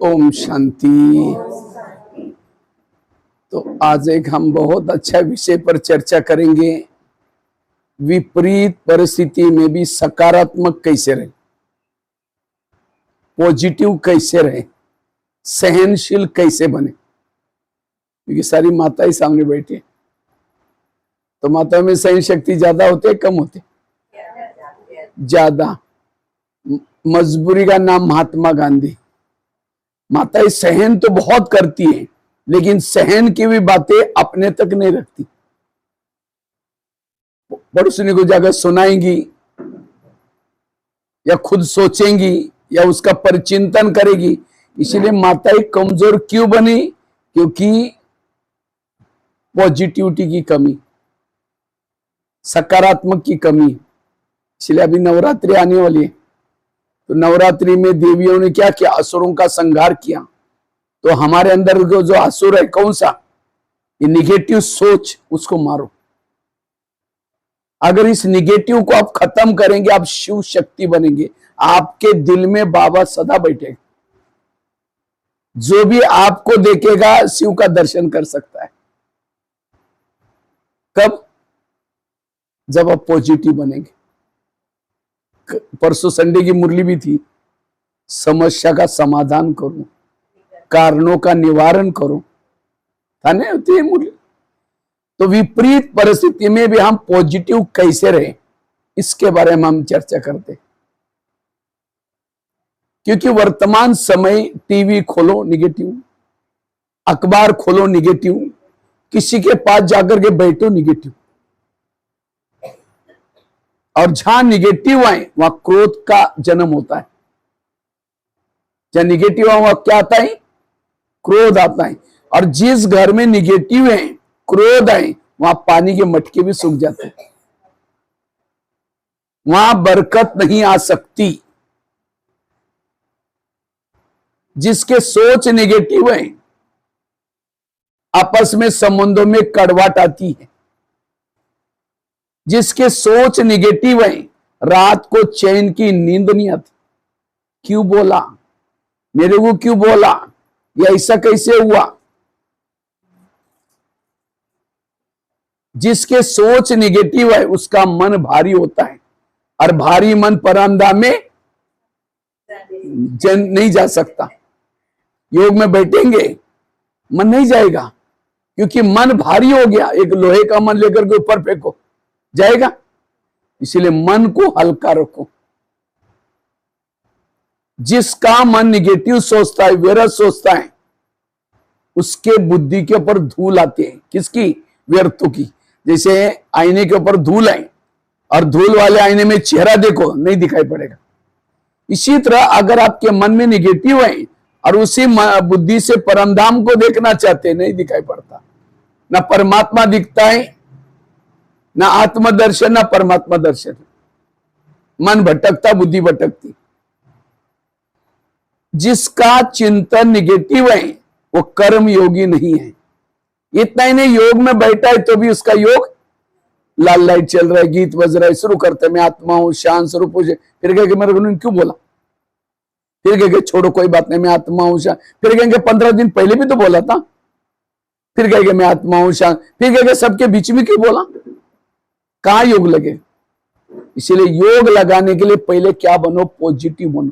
ओम शांति। तो आज एक हम बहुत अच्छा विषय पर चर्चा करेंगे, विपरीत परिस्थिति में भी सकारात्मक कैसे रहे, पॉजिटिव कैसे रहे, सहनशील कैसे बने। क्योंकि सारी माताएं सामने बैठी है, तो माता में सहन शक्ति ज्यादा होती है कम होती? ज्यादा। मजबूरी का नाम महात्मा गांधी। माताएं सहन तो बहुत करती हैं, लेकिन सहन की भी बातें अपने तक नहीं रखती, पड़ोसी को जाकर सुनाएंगी या खुद सोचेंगी या उसका परिचिंतन करेगी। इसीलिए माताएं कमजोर क्यों बनी? क्योंकि पॉजिटिविटी की कमी, सकारात्मक की कमी। इसलिए अभी नवरात्रि आने वाली है, तो नवरात्रि में देवियों ने क्या किया? असुरों का संहार किया। तो हमारे अंदर जो असुर है कौन सा? ये निगेटिव सोच, उसको मारो। अगर इस निगेटिव को आप खत्म करेंगे, आप शिव शक्ति बनेंगे। आपके दिल में बाबा सदा बैठेगा। जो भी आपको देखेगा शिव का दर्शन कर सकता है। कब? जब आप पॉजिटिव बनेंगे। परसों संडे की मुरली भी थी, समस्या का समाधान करो, कारणों का निवारण करो, था नहीं होती है मुरली? तो विपरीत परिस्थिति में भी हम पॉजिटिव कैसे रहे, इसके बारे में हम चर्चा करते। क्योंकि वर्तमान समय टीवी खोलो निगेटिव, अखबार खोलो निगेटिव, किसी के पास जाकर के बैठो निगेटिव। और जहां निगेटिव आए वहां क्रोध का जन्म होता है। जहां निगेटिव आए वहां क्या आता है? क्रोध आता है। और जिस घर में निगेटिव है, क्रोध आए, वहां पानी के मटके भी सूख जाते हैं, वहां बरकत नहीं आ सकती। जिसके सोच निगेटिव है, आपस में संबंधों में कड़वाहट आती है। जिसके सोच निगेटिव है, रात को चैन की नींद नहीं आती। क्यों बोला? मेरे को क्यों बोला? या ऐसा कैसे हुआ? जिसके सोच निगेटिव है, उसका मन भारी होता है, और भारी मन परमधाम में नहीं जा सकता। योग में बैठेंगे मन नहीं जाएगा, क्योंकि मन भारी हो गया। एक लोहे का मन लेकर के ऊपर फेंको, जाएगा? इसलिए मन को हल्का रखो। जिसका मन निगेटिव सोचता है, व्यर्थ सोचता है, उसके बुद्धि के ऊपर धूल आती है। किसकी? व्यर्थों की। जैसे आईने के ऊपर धूल है, और धूल वाले आईने में चेहरा देखो, नहीं दिखाई पड़ेगा। इसी तरह अगर आपके मन में निगेटिव है और उसी बुद्धि से परमधाम को देखना चाहते हैं, नहीं दिखाई पड़ता। ना परमात्मा दिखता है, ना आत्मदर्शन, ना परमात्मा दर्शन। मन भटकता, बुद्धि भटकती। जिसका चिंतन निगेटिव है, वो कर्म योगी नहीं है। इतना ही नहीं, योग में बैठा है तो भी उसका योग, लाल लाइट चल रहा है, गीत बज रहा है, शुरू करते मैं आत्मा हूं, शांत स्वरूप हो जाए। फिर कहेंगे मेरे को क्यों बोला? फिर कहेंगे छोड़ो कोई बात नहीं, मैं आत्मा हूं शांत। फिर कहेंगे 15 दिन पहले भी तो बोला था। फिर कहेंगे मैं आत्मा हूं शांत। फिर कहेंगे सबके बीच में क्यों बोला? कहां योग लगे? इसीलिए योग लगाने के लिए पहले क्या बनो? पॉजिटिव बनो,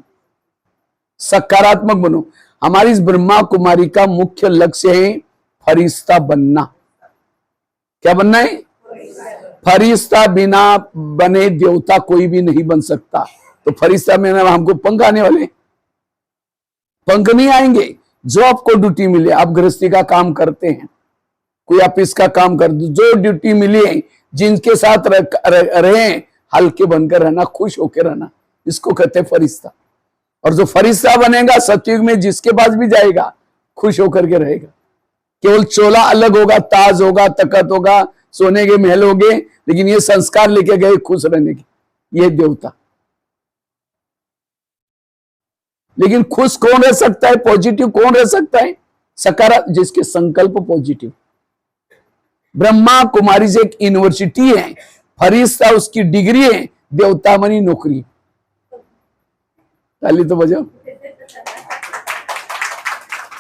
सकारात्मक बनो। हमारी इस ब्रह्मा कुमारी का मुख्य लक्ष्य है फरिश्ता बनना। क्या बनना है? फरिश्ता बिना बने देवता कोई भी नहीं बन सकता। तो फरिश्ता में हमको पंख आने वाले? पंख नहीं आएंगे। जो आपको ड्यूटी मिले, आप गृहस्थी का काम करते हैं, कोई ऑफिस का काम कर दो, जो ड्यूटी मिली है, जिनके साथ रहे, हल्के बनकर रहना, खुश होकर रहना, इसको कहते हैं फरिश्ता। और जो फरिश्ता बनेगा सतयुग में जिसके पास भी जाएगा, खुश होकर के रहेगा। केवल चोला अलग होगा, ताज होगा, तकत होगा, सोने के महल होंगे, लेकिन ये संस्कार लेके गए खुश रहने की, ये देवता। लेकिन खुश कौन रह सकता है? पॉजिटिव कौन रह सकता है? सकारात्मक, जिसके संकल्प पॉजिटिव। ब्रह्मा कुमारी से एक यूनिवर्सिटी है, फरिश्ता उसकी डिग्री है, देवता मनी नौकरी। ताली तो बजाओ।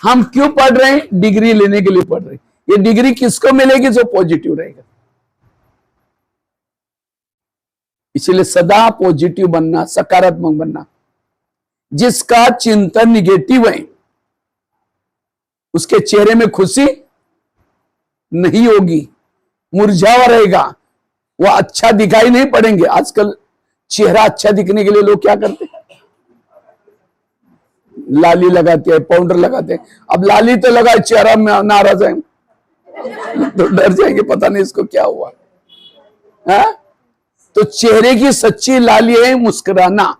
हम क्यों पढ़ रहे हैं? डिग्री लेने के लिए पढ़ रहे हैं। ये डिग्री किसको मिलेगी? जो पॉजिटिव रहेगा। इसलिए सदा पॉजिटिव बनना, सकारात्मक बनना। जिसका चिंतन निगेटिव है उसके चेहरे में खुशी नहीं होगी, मुरझा हुआ रहेगा, वो अच्छा दिखाई नहीं पड़ेंगे। आजकल चेहरा अच्छा दिखने के लिए लोग क्या करते हैं? लाली लगाते हैं, पाउडर लगाते हैं। अब लाली तो लगाए, चेहरा में नाराज है तो डर जाएंगे, पता नहीं इसको क्या हुआ है। तो चेहरे की सच्ची लाली है मुस्कुराना।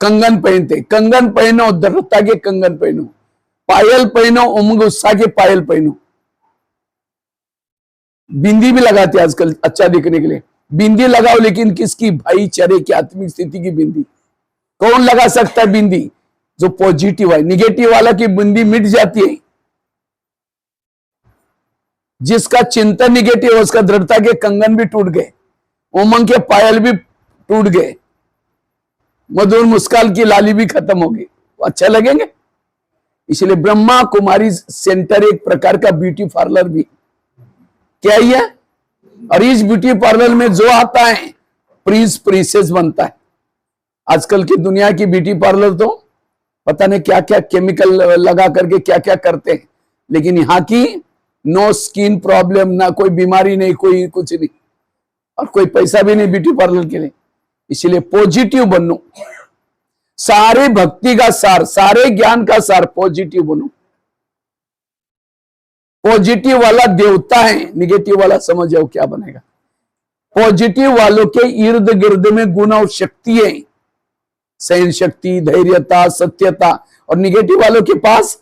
कंगन पहनते, कंगन पहनो, दृढ़ता के कंगन पहनो, पायल पहनो, उमंग उत्साह के पायल पहनो। बिंदी भी लगाते आजकल अच्छा दिखने के लिए। बिंदी लगाओ, लेकिन किसकी? भाईचारे की, आत्मिक स्थिति की बिंदी। कौन लगा सकता है बिंदी? जो पॉजिटिव है। निगेटिव वाला की बिंदी मिट जाती है। जिसका चिंतन निगेटिव है उसका दृढ़ता के कंगन भी टूट गए, उमंग के पायल भी टूट गए, मधुर मुस्कान की लाली भी खत्म होगी। अच्छा लगेंगे? इसलिए ब्रह्मा कुमारी सेंटर एक प्रकार का ब्यूटी पार्लर भी क्या ही है। और इस ब्यूटी पार्लर में जो आता है प्रिंस प्रिंसेस बनता है। आजकल की दुनिया की ब्यूटी पार्लर तो पता नहीं क्या क्या केमिकल लगा करके क्या क्या करते हैं, लेकिन यहाँ की नो स्किन प्रॉब्लम, ना कोई बीमारी नहीं, कोई कुछ नहीं, और कोई पैसा भी नहीं ब्यूटी पार्लर के लिए। इसलिए पॉजिटिव बनो। सारे भक्ति का सार, सारे ज्ञान का सार पॉजिटिव बनो। पॉजिटिव वाला देवता है, निगेटिव वाला समझ जाओ क्या बनेगा। पॉजिटिव वालों के इर्द गिर्द में गुण और शक्ति है, सहन शक्ति, धैर्यता, सत्यता। और निगेटिव वालों के पास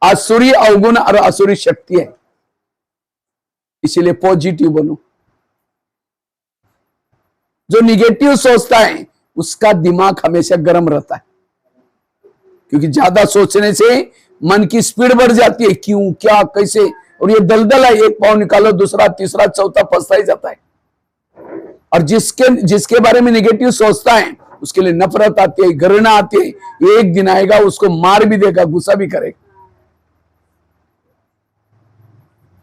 आसुरी अवगुण और आसुरी शक्ति है। इसलिए पॉजिटिव बनो। जो निगेटिव सोचता है उसका दिमाग हमेशा गर्म रहता है, क्योंकि ज्यादा सोचने से मन की स्पीड बढ़ जाती है। क्यों, क्या, कैसे, और ये दलदल है। एक पाँव निकालो, दूसरा, तीसरा, चौथा फंसता ही जाता है। और जिसके बारे में निगेटिव सोचता है उसके लिए नफरत आती है, घृणा आती है। एक दिन आएगा उसको मार भी देगा, गुस्सा भी करेगा।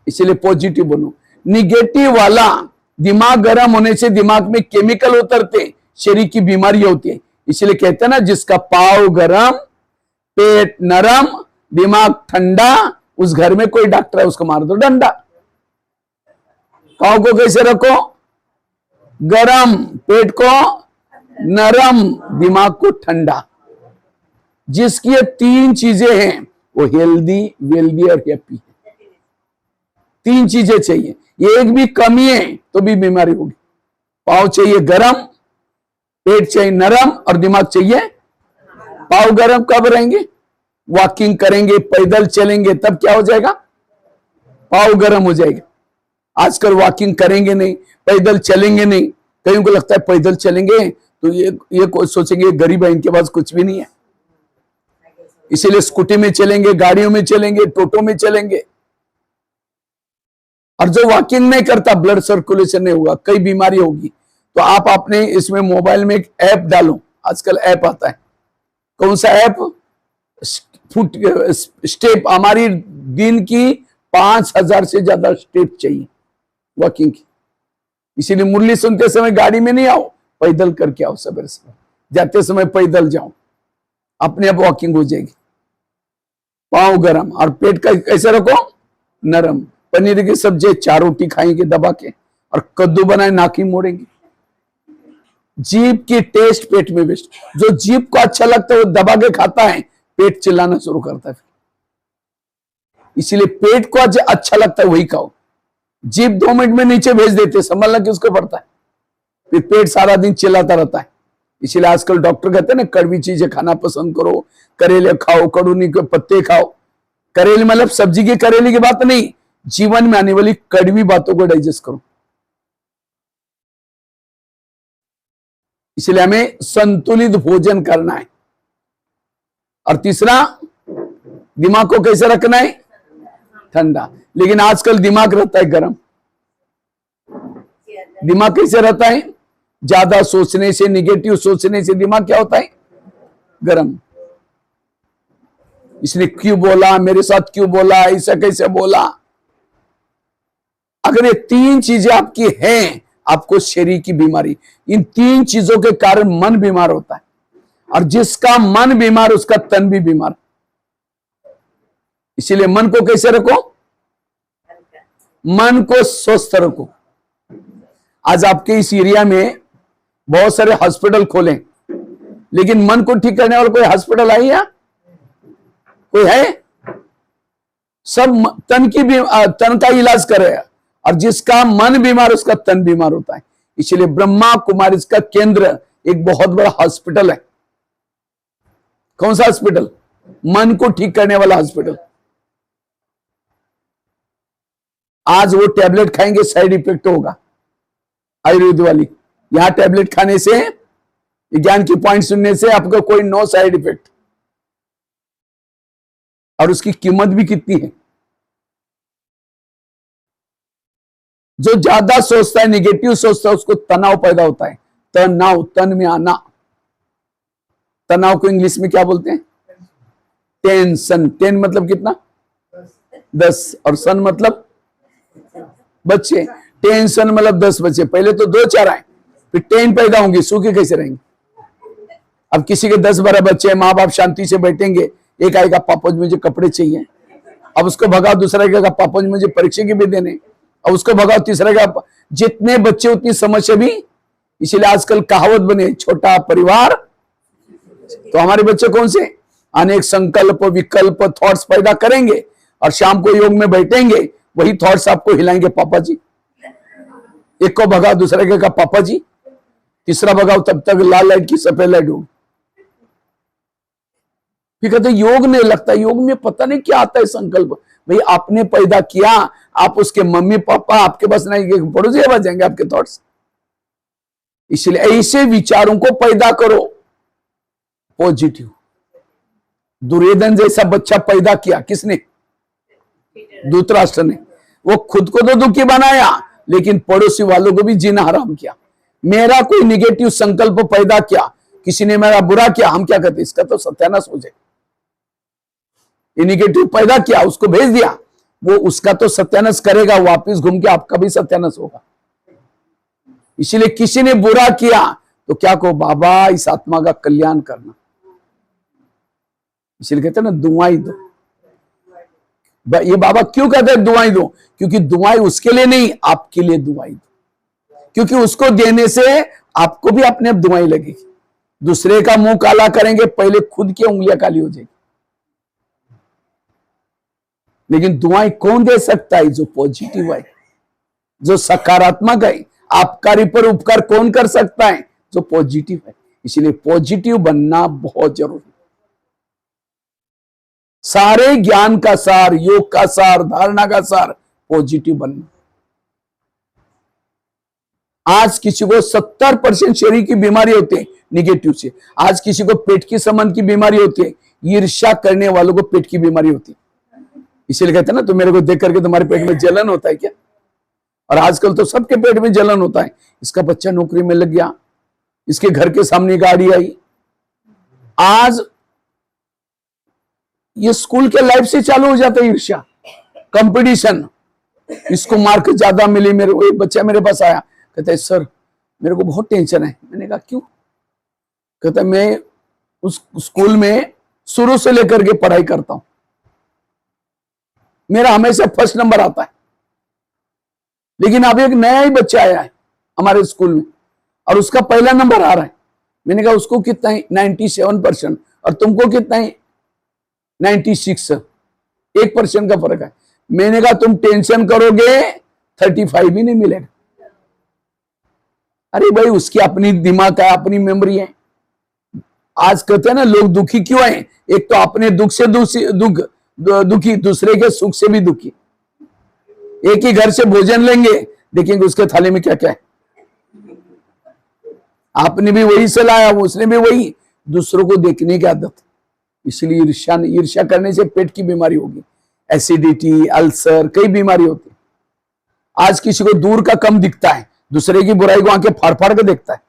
इसलिए पॉजिटिव बनो। निगेटिव वाला दिमाग गर्म होने से दिमाग में केमिकल उतरते, शरीर की बीमारी होती है। इसलिए कहते हैं ना, जिसका पाव गरम, पेट नरम, दिमाग ठंडा, उस घर में कोई डॉक्टर है उसको मार दो डंडा। पाव को कैसे रखो? गरम, पेट को नरम, दिमाग को ठंडा। जिसकी ये तीन चीजें हैं वो हेल्दी, वेल्दी और हैप्पी है। तीन चीजें चाहिए, ये एक भी कमी है तो भी बीमारी होगी। पाव चाहिए गरम, पेट चाहिए नरम, और दिमाग चाहिए। पाव गरम कब रहेंगे? वॉकिंग करेंगे, पैदल चलेंगे, तब क्या हो जाएगा? पाव गरम हो जाएगा। आजकल वॉकिंग करेंगे नहीं, पैदल चलेंगे नहीं। कईयों को लगता है पैदल चलेंगे तो ये कोई सोचेंगे गरीब है, इनके पास कुछ भी नहीं है, इसीलिए स्कूटी में चलेंगे, गाड़ियों में चलेंगे, टोटो में चलेंगे। और जो वॉकिंग नहीं करता, ब्लड सर्कुलेशन नहीं होगा, कई बीमारी होगी। तो आप अपने इसमें मोबाइल में एक ऐप डालो। आजकल ऐप आता है, कौन सा ऐप? Foot step. हमारी दिन की 5000 से ज्यादा स्टेप चाहिए वॉकिंग की। इसीलिए मुरली सुनते समय गाड़ी में नहीं आओ, पैदल करके आओ। सवेरे सवेरे जाते समय पैदल जाओ, अपने आप वॉकिंग हो जाएगी। पाँव गरम और पेट का कैसे रखो? नरम। पनीर की सब्जी 4 रोटी खाएंगे दबा के, और कद्दू बनाए नाकी मोड़ेंगे। जीभ की टेस्ट पेट में बेस्ट। जो जीभ को अच्छा लगता है वो दबा के खाता है, पेट चिल्लाना शुरू करता है। इसीलिए पेट को अच्छा लगता है वही खाओ। जीभ 2 मिनट में नीचे भेज देते, संभालना किसको पड़ता है? फिर पेट सारा दिन चिल्लाता रहता है। इसीलिए आजकल डॉक्टर कहते हैं ना, कड़वी चीजें खाना पसंद करो, करेले खाओ, कड़ूनी के पत्ते खाओ। करेले मतलब सब्जी की करेले की बात नहीं, जीवन में आने वाली कड़वी बातों को डाइजेस्ट करो। इसलिए हमें संतुलित भोजन करना है। और तीसरा, दिमाग को कैसे रखना है? ठंडा। लेकिन आजकल दिमाग रहता है गर्म। दिमाग कैसे रहता है? ज्यादा सोचने से, निगेटिव सोचने से दिमाग क्या होता है? गर्म। इसने क्यों बोला, मेरे साथ क्यों बोला, ऐसा कैसे बोला। अगर ये 3 चीजें आपकी हैं, आपको शरीर की बीमारी, इन 3 चीजों के कारण मन बीमार होता है। और जिसका मन बीमार उसका तन भी बीमार। इसीलिए मन को कैसे रखो, मन को स्वस्थ रखो। आज आपके इस एरिया में बहुत सारे हॉस्पिटल खोले, लेकिन मन को ठीक करने वाला कोई हॉस्पिटल आई या कोई है? सब तन का इलाज करे, और जिसका मन बीमार उसका तन बीमार होता है। इसलिए ब्रह्मा कुमारी का केंद्र एक बहुत बड़ा हॉस्पिटल है। कौन सा हॉस्पिटल? मन को ठीक करने वाला हॉस्पिटल। आज वो टैबलेट खाएंगे, साइड इफेक्ट होगा आयुर्वेद वाली। यहां टैबलेट खाने से, ज्ञान की पॉइंट सुनने से आपको कोई नो साइड इफेक्ट, और उसकी कीमत भी कितनी है। जो ज्यादा सोचता है, निगेटिव सोचता है, उसको तनाव पैदा होता है। तनाव, तन में आना। तनाव को इंग्लिश में क्या बोलते हैं? टेंशन। टेन मतलब कितना? 10, और सन मतलब बच्चे। टेंशन मतलब 10 बच्चे। पहले तो 2-4 आए, फिर 10 पैदा होंगे, सूखे कैसे रहेंगे? अब किसी के 10-12 बच्चे हैं, माँ बाप शांति से बैठेंगे, एक आएगा पापा जी मुझे कपड़े चाहिए, अब उसको भगाओ, दूसरा कहेगा पापा जी मुझे परीक्षा की भी देने, अब उसको भगाओ, तीसरा का। जितने बच्चे उतनी समस्या भी। इसलिए आजकल कहावत बने, छोटा परिवार। तो हमारे बच्चे कौन से? अनेक संकल्प, विकल्प, थॉट्स पैदा करेंगे, और शाम को योग में बैठेंगे, वही थॉट्स आपको हिलाएंगे, पापा जी। एक को भगाओ, दूसरे का पापा जी, तीसरा भगाओ, तब तक लाल लाइट की सफेद लाइट होगी। फिर कहते योग नहीं लगता। योग में पता नहीं क्या आता है संकल्प। भाई आपने पैदा किया, आप उसके मम्मी पापा आपके पास नहीं, पड़ोसी के पास जाएंगे आपके थॉट्स। इसलिए ऐसे विचारों को पैदा करो, पॉजिटिव। दुर्योधन जैसा बच्चा पैदा किया किसने? धृतराष्ट्र ने। वो खुद को तो दुखी बनाया, लेकिन पड़ोसी वालों को भी जीना हराम किया। मेरा कोई निगेटिव संकल्प पैदा किया, किसी ने मेरा बुरा किया, हम क्या कहते? इसका तो सत्यानाश हो जाए। ये निगेटिव पैदा किया, उसको भेज दिया, वो उसका तो सत्यानाश करेगा, वापिस घूम के आपका भी सत्यानाश होगा। इसलिए किसी ने बुरा किया तो क्या कहो? बाबा इस आत्मा का कल्याण करना। इसलिए कहते हैं ना, दुआई दो। ये बाबा क्यों कहते हैं दुआई दो? क्योंकि दुआई उसके लिए नहीं, आपके लिए दुआई दो। क्योंकि उसको देने से आपको भी अपने आप दुआई लगेगी। दूसरे का मुंह काला करेंगे, पहले खुद की उंगलियां काली हो जाएगी। लेकिन दुआएं कौन दे सकता है? जो पॉजिटिव है, जो सकारात्मक है। आपकारी पर उपकार कौन कर सकता है? जो पॉजिटिव है। इसलिए पॉजिटिव बनना बहुत जरूरी है। सारे ज्ञान का सार, योग का सार, धारणा का सार पॉजिटिव बनना। आज किसी को 70% शरीर की बीमारी होती है निगेटिव से। आज किसी को पेट की संबंध की बीमारी होती है। ईर्ष्या करने वालों को पेट की बीमारी होती है। इसीलिए कहते हैं ना, तो मेरे को देख करके तुम्हारे पेट में जलन होता है क्या? और आजकल तो सबके पेट में जलन होता है। इसका बच्चा नौकरी में लग गया, इसके घर के सामने गाड़ी आई। आज ये स्कूल के लाइफ से चालू हो जाता है ईर्ष्या, कंपटीशन। इसको मार्क ज्यादा मिली। मेरे एक बच्चा मेरे पास आया, कहता है सर मेरे को बहुत टेंशन है। मैंने कहा क्यों? कहता है मैं उस स्कूल में शुरू से लेकर के पढ़ाई करता हूं, मेरा हमेशा फर्स्ट नंबर आता है, लेकिन अब एक नया ही बच्चा आया है हमारे स्कूल में और उसका पहला नंबर आ रहा है। मैंने कहा उसको कितना है? 97%, और तुमको कितना है? 96। 1% का फर्क है। मैंने कहा तुम टेंशन करोगे 35 भी नहीं मिलेगा। अरे भाई उसकी अपनी दिमाग है, अपनी मेमोरी है। आज कहते हैं ना लोग दुखी क्यों है? एक तो अपने दुख से दुखी, दूसरे के सुख से भी दुखी। एक ही घर से भोजन लेंगे, देखेंगे उसके थाली में क्या क्या है। आपने भी वही से लाया, उसने भी वही, दूसरों को देखने की आदत। इसलिए ईर्ष्या करने से पेट की बीमारी होगी, एसिडिटी, अल्सर, कई बीमारी होती है। आज किसी को दूर का कम दिखता है, दूसरे की बुराई को आंखें फाड़ फाड़ के देखता है।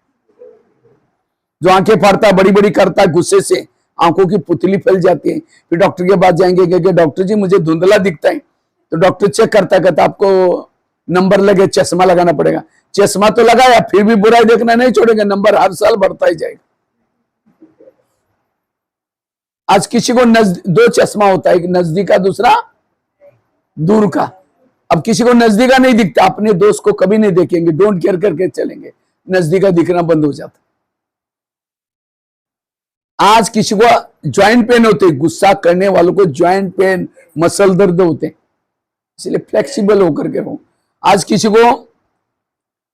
जो आंखें फाड़ता है, बड़ी बड़ी करता है गुस्से से, आंखों की पुतली फैल जाती है। फिर डॉक्टर के पास जाएंगे कि डॉक्टर जी मुझे धुंधला दिखता है, तो डॉक्टर चेक करता कहता आपको नंबर लगे, चश्मा लगाना पड़ेगा। चश्मा तो लगाया फिर भी बुराई देखना नहीं छोड़ेंगे, नंबर हर साल बढ़ता ही जाएगा। आज किसी को दो चश्मा होता है, एक नजदीक का दूसरा दूर का। अब किसी को नजदीक का नहीं दिखता, अपने दोस्त को कभी नहीं देखेंगे, डोंट केयर करके चलेंगे, नजदीक का दिखना बंद हो जाता। आज किसी को ज्वाइंट पेन होते, गुस्सा करने वालों को ज्वाइंट पेन, मसल दर्द होते, इसलिए फ्लेक्सिबल होकर के रहो। आज किसी को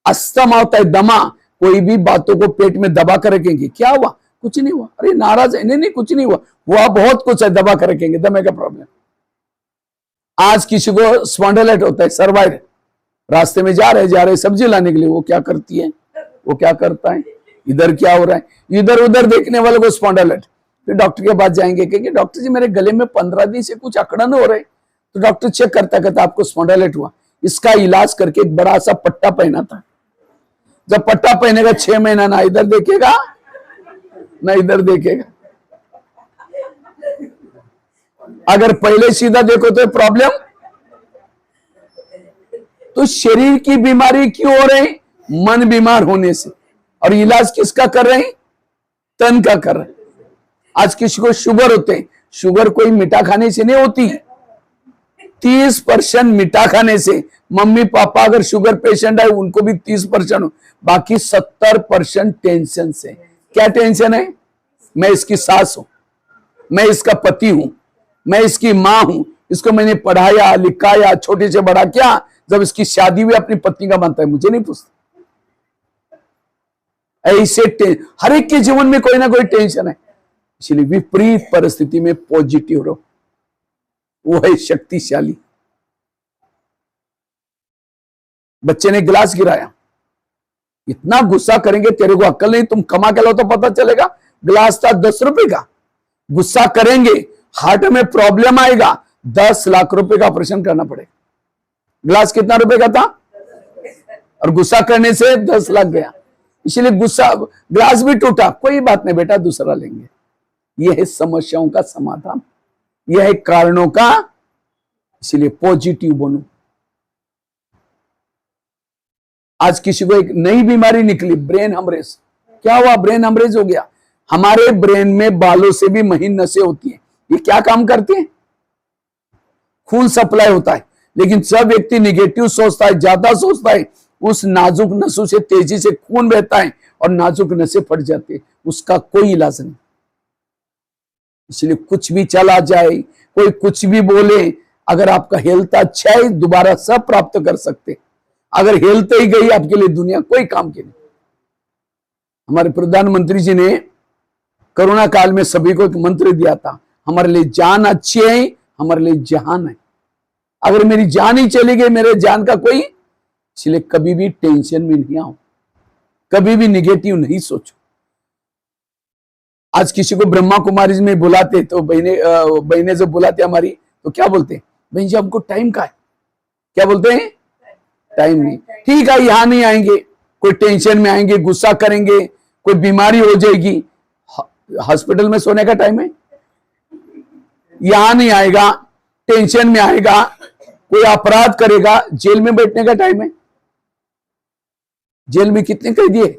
अस्थमा होता है, दमा, कोई भी बातों को पेट में दबा कर रखेंगे, क्या हुआ, कुछ नहीं हुआ, अरे नाराज है, नहीं नहीं कुछ नहीं हुआ, हुआ बहुत कुछ है, दबा कर रखेंगे, दमे का प्रॉब्लम। आज किसी को स्पॉन्डिलाइटिस होता है, सर्वाइड, रास्ते में जा रहे सब्जी लाने के लिए, वो क्या करती है, वो क्या करता है, इधर क्या हो रहा है, इधर उधर देखने वाले को स्पॉन्डिलाइटिस। फिर डॉक्टर के पास जाएंगे, कहेंगे डॉक्टर जी मेरे गले में 15 दिन से कुछ अकड़न हो रहे, तो डॉक्टर चेक करता कहता आपको स्पॉन्डिलाइटिस हुआ। इसका इलाज करके एक बड़ा सा पट्टा पहना था, जब पट्टा पहनेगा 6 महीना ना इधर देखेगा ना इधर देखेगा। अगर पहले सीधा देखो तो प्रॉब्लम। तो शरीर की बीमारी क्यों हो रही, मन बीमार होने से, और इलाज किसका कर रहे हैं, तन का कर रहे हैं। आज किसी को शुगर होते हैं, शुगर कोई मीठा खाने से नहीं होती, 30% मीठा खाने से। मम्मी पापा अगर शुगर पेशेंट है उनको भी 30% हो, बाकी 70% टेंशन से। क्या टेंशन है, मैं इसकी सास हूं, मैं इसका पति हूं, मैं इसकी मां हूं, इसको मैंने पढ़ाया लिखाया, छोटे से बड़ा किया, जब इसकी शादी हुई अपनी पत्नी का मानता है, मुझे नहीं पूछता। ऐसे हर एक के जीवन में कोई ना कोई टेंशन है, इसलिए विपरीत परिस्थिति में पॉजिटिव रहो, वो है शक्तिशाली। बच्चे ने गिलास गिराया, इतना गुस्सा करेंगे, तेरे को अक्ल नहीं, तुम कमा के लो तो पता चलेगा, गिलास था 10 रुपए का, गुस्सा करेंगे हार्ट में प्रॉब्लम आएगा, 10 लाख रुपए का ऑपरेशन करना पड़ेगा। गिलास कितना रुपए का था, और गुस्सा करने से 10 लाख गया, इसलिए गुस्सा, गिलास भी टूटा, कोई बात नहीं बेटा दूसरा लेंगे। यह है समस्याओं का समाधान, यह है कारणों का, इसलिए पॉजिटिव बनो। आज किसी को एक नई बीमारी निकली, ब्रेन हेमरेज। क्या हुआ, ब्रेन हेमरेज हो गया। हमारे ब्रेन में बालों से भी महीन नसें होती हैं, ये क्या काम करती हैं, खून सप्लाई होता है। लेकिन जब व्यक्ति निगेटिव सोचता है, ज्यादा सोचता है, उस नाजुक नसों से तेजी से खून बहता है और नाजुक नसें फट जाती है, उसका कोई इलाज नहीं। इसलिए कुछ भी चला जाए, कोई कुछ भी बोले, अगर आपका हेल्थ अच्छा है दोबारा सब प्राप्त कर सकते। अगर हेल्थ ही गई आपके लिए दुनिया कोई काम की नहीं। हमारे प्रधानमंत्री जी ने कोरोना काल में सभी को एक मंत्र दिया था, हमारे लिए जान अच्छी है, हमारे लिए जहान है। अगर मेरी जान ही चली गई, मेरे जान का कोई, इसलिए कभी भी टेंशन में नहीं आओ, कभी भी निगेटिव नहीं सोचो। आज किसी को ब्रह्मा कुमारी में बुलाते तो बहने जब बुलाते हमारी, तो क्या बोलते हैं, बहन जी हमको टाइम का है, क्या बोलते हैं, टाइम नहीं, ठीक है यहां नहीं आएंगे, कोई टेंशन में आएंगे, गुस्सा करेंगे, कोई बीमारी हो जाएगी, हॉस्पिटल में सोने का टाइम है, यहां नहीं आएगा, टेंशन में आएगा, कोई अपराध करेगा, जेल में बैठने का टाइम है। जेल में कितने कैदी है,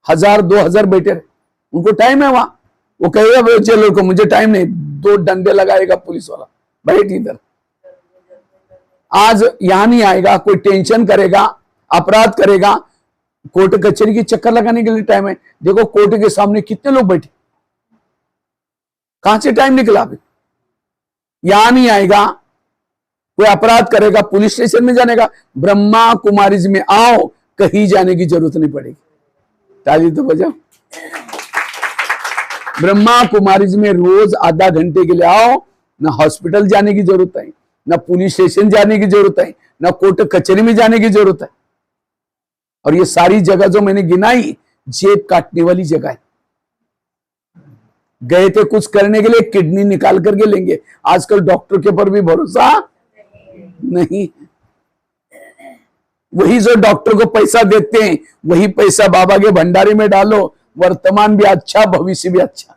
1000-2000 बैठे रहे, उनको टाइम है वहां, वो कहेगा जेलर को मुझे टाइम नहीं, 2 डंडे लगाएगा पुलिस वाला, बैठ इधर। आज यहां नहीं आएगा, कोई टेंशन करेगा, अपराध करेगा, कोर्ट कचहरी की चक्कर लगाने के लिए टाइम है। देखो कोर्ट के सामने कितने लोग बैठे, कहां से टाइम निकला अभी। यहां नहीं आएगा, कोई अपराध करेगा, पुलिस स्टेशन में जाने का, ब्रह्मा कुमारीज में आओ, कहीं जाने की जरूरत नहीं पड़ेगी। ताली तो बजाओ। ब्रह्मा कुमारीज में रोज आधा घंटे के लिए आओ, ना हॉस्पिटल जाने की जरूरत है, ना पुलिस स्टेशन जाने की जरूरत है, ना कोर्ट कचहरी में जाने की जरूरत है। और ये सारी जगह जो मैंने गिनाई, जेब काटने वाली जगह है। गए थे कुछ करने के लिए, किडनी निकाल करके लेंगे। आजकल डॉक्टर के ऊपर भी भरोसा नहीं, वही जो डॉक्टर को पैसा देते हैं वही पैसा बाबा के भंडारे में डालो, वर्तमान भी अच्छा भविष्य भी अच्छा।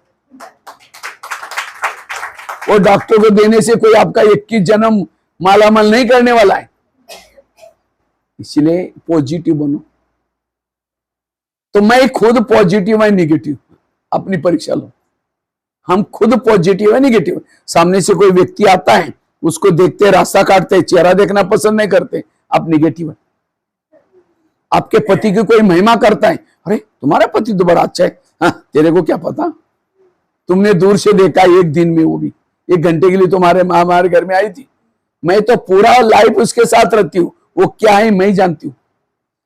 वो डॉक्टर को देने से कोई आपका 21 जन्म मालामाल नहीं करने वाला है। इसलिए पॉजिटिव बनो। तो मैं खुद पॉजिटिव है निगेटिव, अपनी परीक्षा लो। हम खुद पॉजिटिव है निगेटिव। सामने से कोई व्यक्ति आता है, उसको देखते रास्ता काटते, चेहरा देखना पसंद नहीं करते, आप निगेटिव है। आपके पति की कोई महिमा करता है, अरे तुम्हारा पति तो बड़ा अच्छा है, हाँ तेरे को क्या पता, तुमने दूर से देखा एक दिन में, वो भी 1 घंटे के लिए तुम्हारे हमारे घर में आई थी। मैं तो पूरा लाइफ उसके साथ रहती हूँ, वो क्या है मैं ही जानती हूँ।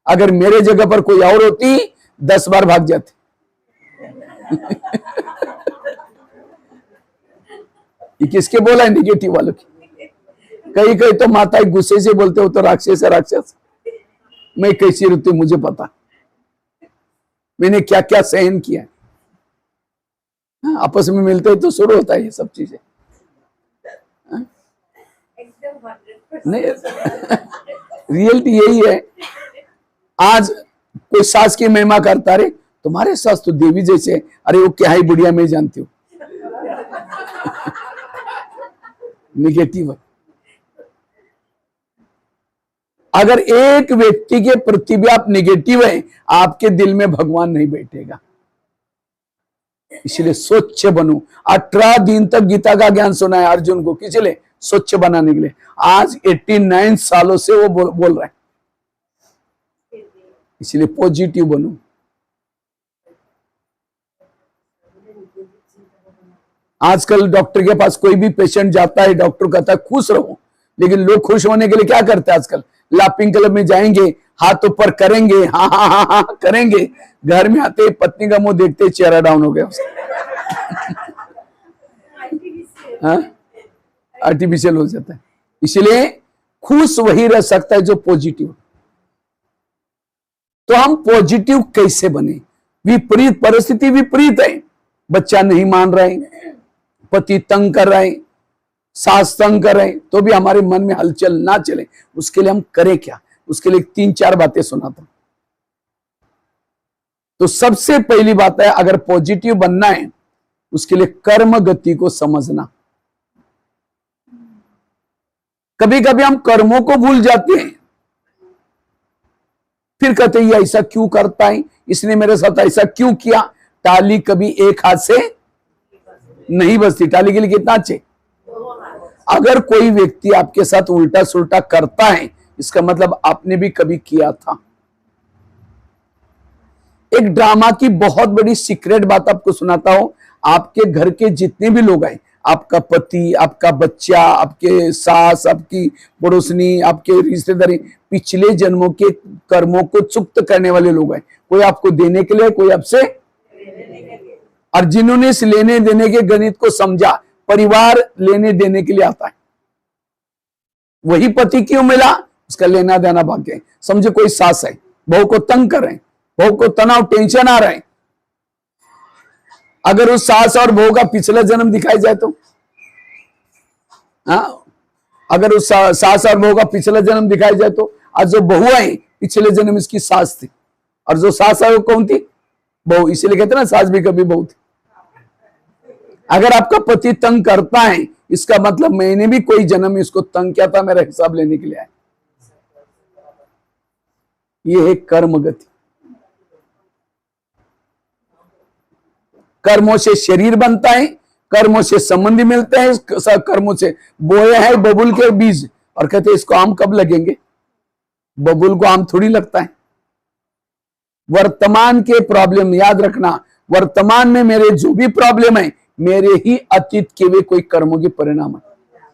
अगर मेरे जगह पर कोई और होती 10 बार भाग जाते। ये किसके बोला है? निगेटिव वालों की। कई कई तो माता गुस्से से बोलते हो तो राक्षस है राक्षस। मैं कैसी रहती हूं मुझे पता, मैंने क्या क्या सहन किया है। आपस में मिलते हैं तो शुरू होता है ये सब चीजें। नहीं, रियलिटी यही है। आज कोई सास की महिमा करता, रे तुम्हारे सास तो देवी जैसे, अरे वो क्या है बुढ़िया मैं जानती हूँ। निगेटिव है। अगर एक व्यक्ति के प्रति भी आप निगेटिव है, आपके दिल में भगवान नहीं बैठेगा। इसलिए स्वच्छ बनो। 18 दिन तक गीता का ज्ञान सुना है अर्जुन को, किस लिए? स्वच्छ बनाने के लिए। आज 89 सालों से वो बोल रहे हैं। इसलिए पॉजिटिव बनो। आजकल डॉक्टर के पास कोई भी पेशेंट जाता है, डॉक्टर कहता है खुश रहो, लेकिन लोग खुश होने के लिए क्या करते हैं आजकल? लाफिंग क्लब में जाएंगे, हाथ ऊपर करेंगे, हाँ हाँ हाँ हाँ करेंगे, घर में आते पत्नी का मुंह देखते चेहरा डाउन हो गया उसका। आर्टिफिशियल हो जाता है। इसलिए खुश वही रह सकता है जो पॉजिटिव। तो हम पॉजिटिव कैसे बने? विपरीत परिस्थिति विपरीत है, बच्चा नहीं मान रहे, पति तंग कर रहे, सास तंग कर रहे, तो भी हमारे मन में हलचल ना चले, उसके लिए हम करें क्या? उसके लिए 3-4 बातें सुनाता हूं। तो सबसे पहली बात है, अगर पॉजिटिव बनना है उसके लिए कर्म गति को समझना। कभी कभी हम कर्मों को भूल जाते हैं, फिर कहते हैं ये ऐसा क्यों करता है, इसने मेरे साथ ऐसा क्यों किया। टाली कभी एक हाथ से नहीं बजती, टाली के लिए कितना अच्छे। अगर कोई व्यक्ति आपके साथ उल्टा सुल्टा करता है, इसका मतलब आपने भी कभी किया था। एक ड्रामा की बहुत बड़ी सीक्रेट बात आपको सुनाता हूं। आपके घर के जितने भी लोग हैं, आपका पति, आपका बच्चा, आपके सास, आपकी पड़ोसनी, आपके रिश्तेदारी, पिछले जन्मों के कर्मों को चुक्त करने वाले लोग हैं। कोई आपको देने के लिए, कोई आपसे, और जिन्होंने इस लेने देने के गणित को समझा, परिवार लेने देने के लिए आता है। वही पति क्यों मिला, उसका लेना देना भाग्य है। समझे कोई सास है, बहू को तंग कर रहे हैं, बहू को तनाव टेंशन आ रहा है, अगर उस सास और बहू का पिछला जन्म दिखाई जाए तो, अगर उस सास और बहू का पिछला जन्म दिखाई जाए तो, आज जो बहू है पिछले जन्म इसकी सास थी, और जो सास है वो कौन थी? बहू। इसीलिए कहते ना सास भी कभी बहू थी। अगर आपका पति तंग करता है, इसका मतलब मैंने भी कोई जन्म में इसको तंग किया था, मेरा हिसाब लेने के लिए आया। ये है कर्म गति। कर्मों से शरीर बनता है, कर्मों से संबंधी मिलते हैं, कर्मों से बोए हैं बबुल के बीज, और कहते हैं इसको आम कब लगेंगे? बबुल को आम थोड़ी लगता है। वर्तमान के प्रॉब्लम याद रखना, वर्तमान में मेरे जो भी प्रॉब्लम है, मेरे ही अतीत के वे कोई कर्मों के परिणाम है।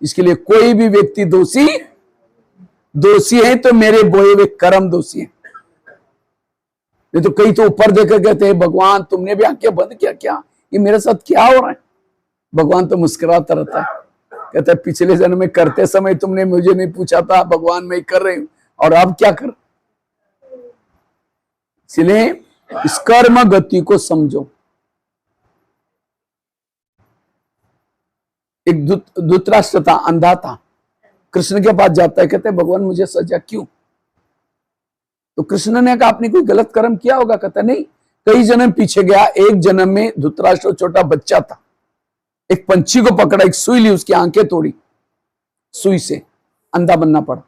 इसके लिए कोई भी व्यक्ति दोषी है तो मेरे बोए हुए कर्म दोषी है। नहीं तो कई तो ऊपर देखकर कहते हैं भगवान तुमने भी आंखें बंद किया क्या, ये मेरे साथ क्या हो रहा है? भगवान तो मुस्कुराता रहता है, कहता है पिछले जन्म में करते समय तुमने मुझे नहीं पूछा था, भगवान मैं कर रही हूं, और अब क्या कर। इसलिए इस कर्म गति को समझो। एक धृतराष्ट्र था, अंधा था, कृष्ण के पास जाता है, कहते हैं भगवान मुझे सजा क्यों? तो कृष्ण ने कहा आपने कोई गलत कर्म किया होगा। कहता नहीं, कई जन्म पीछे गया, एक जन्म में धृतराष्ट्र छोटा बच्चा था, एक पंछी को पकड़ा, एक सुई ली, उसकी आंखें तोड़ी, सुई से अंधा बनना पड़ा।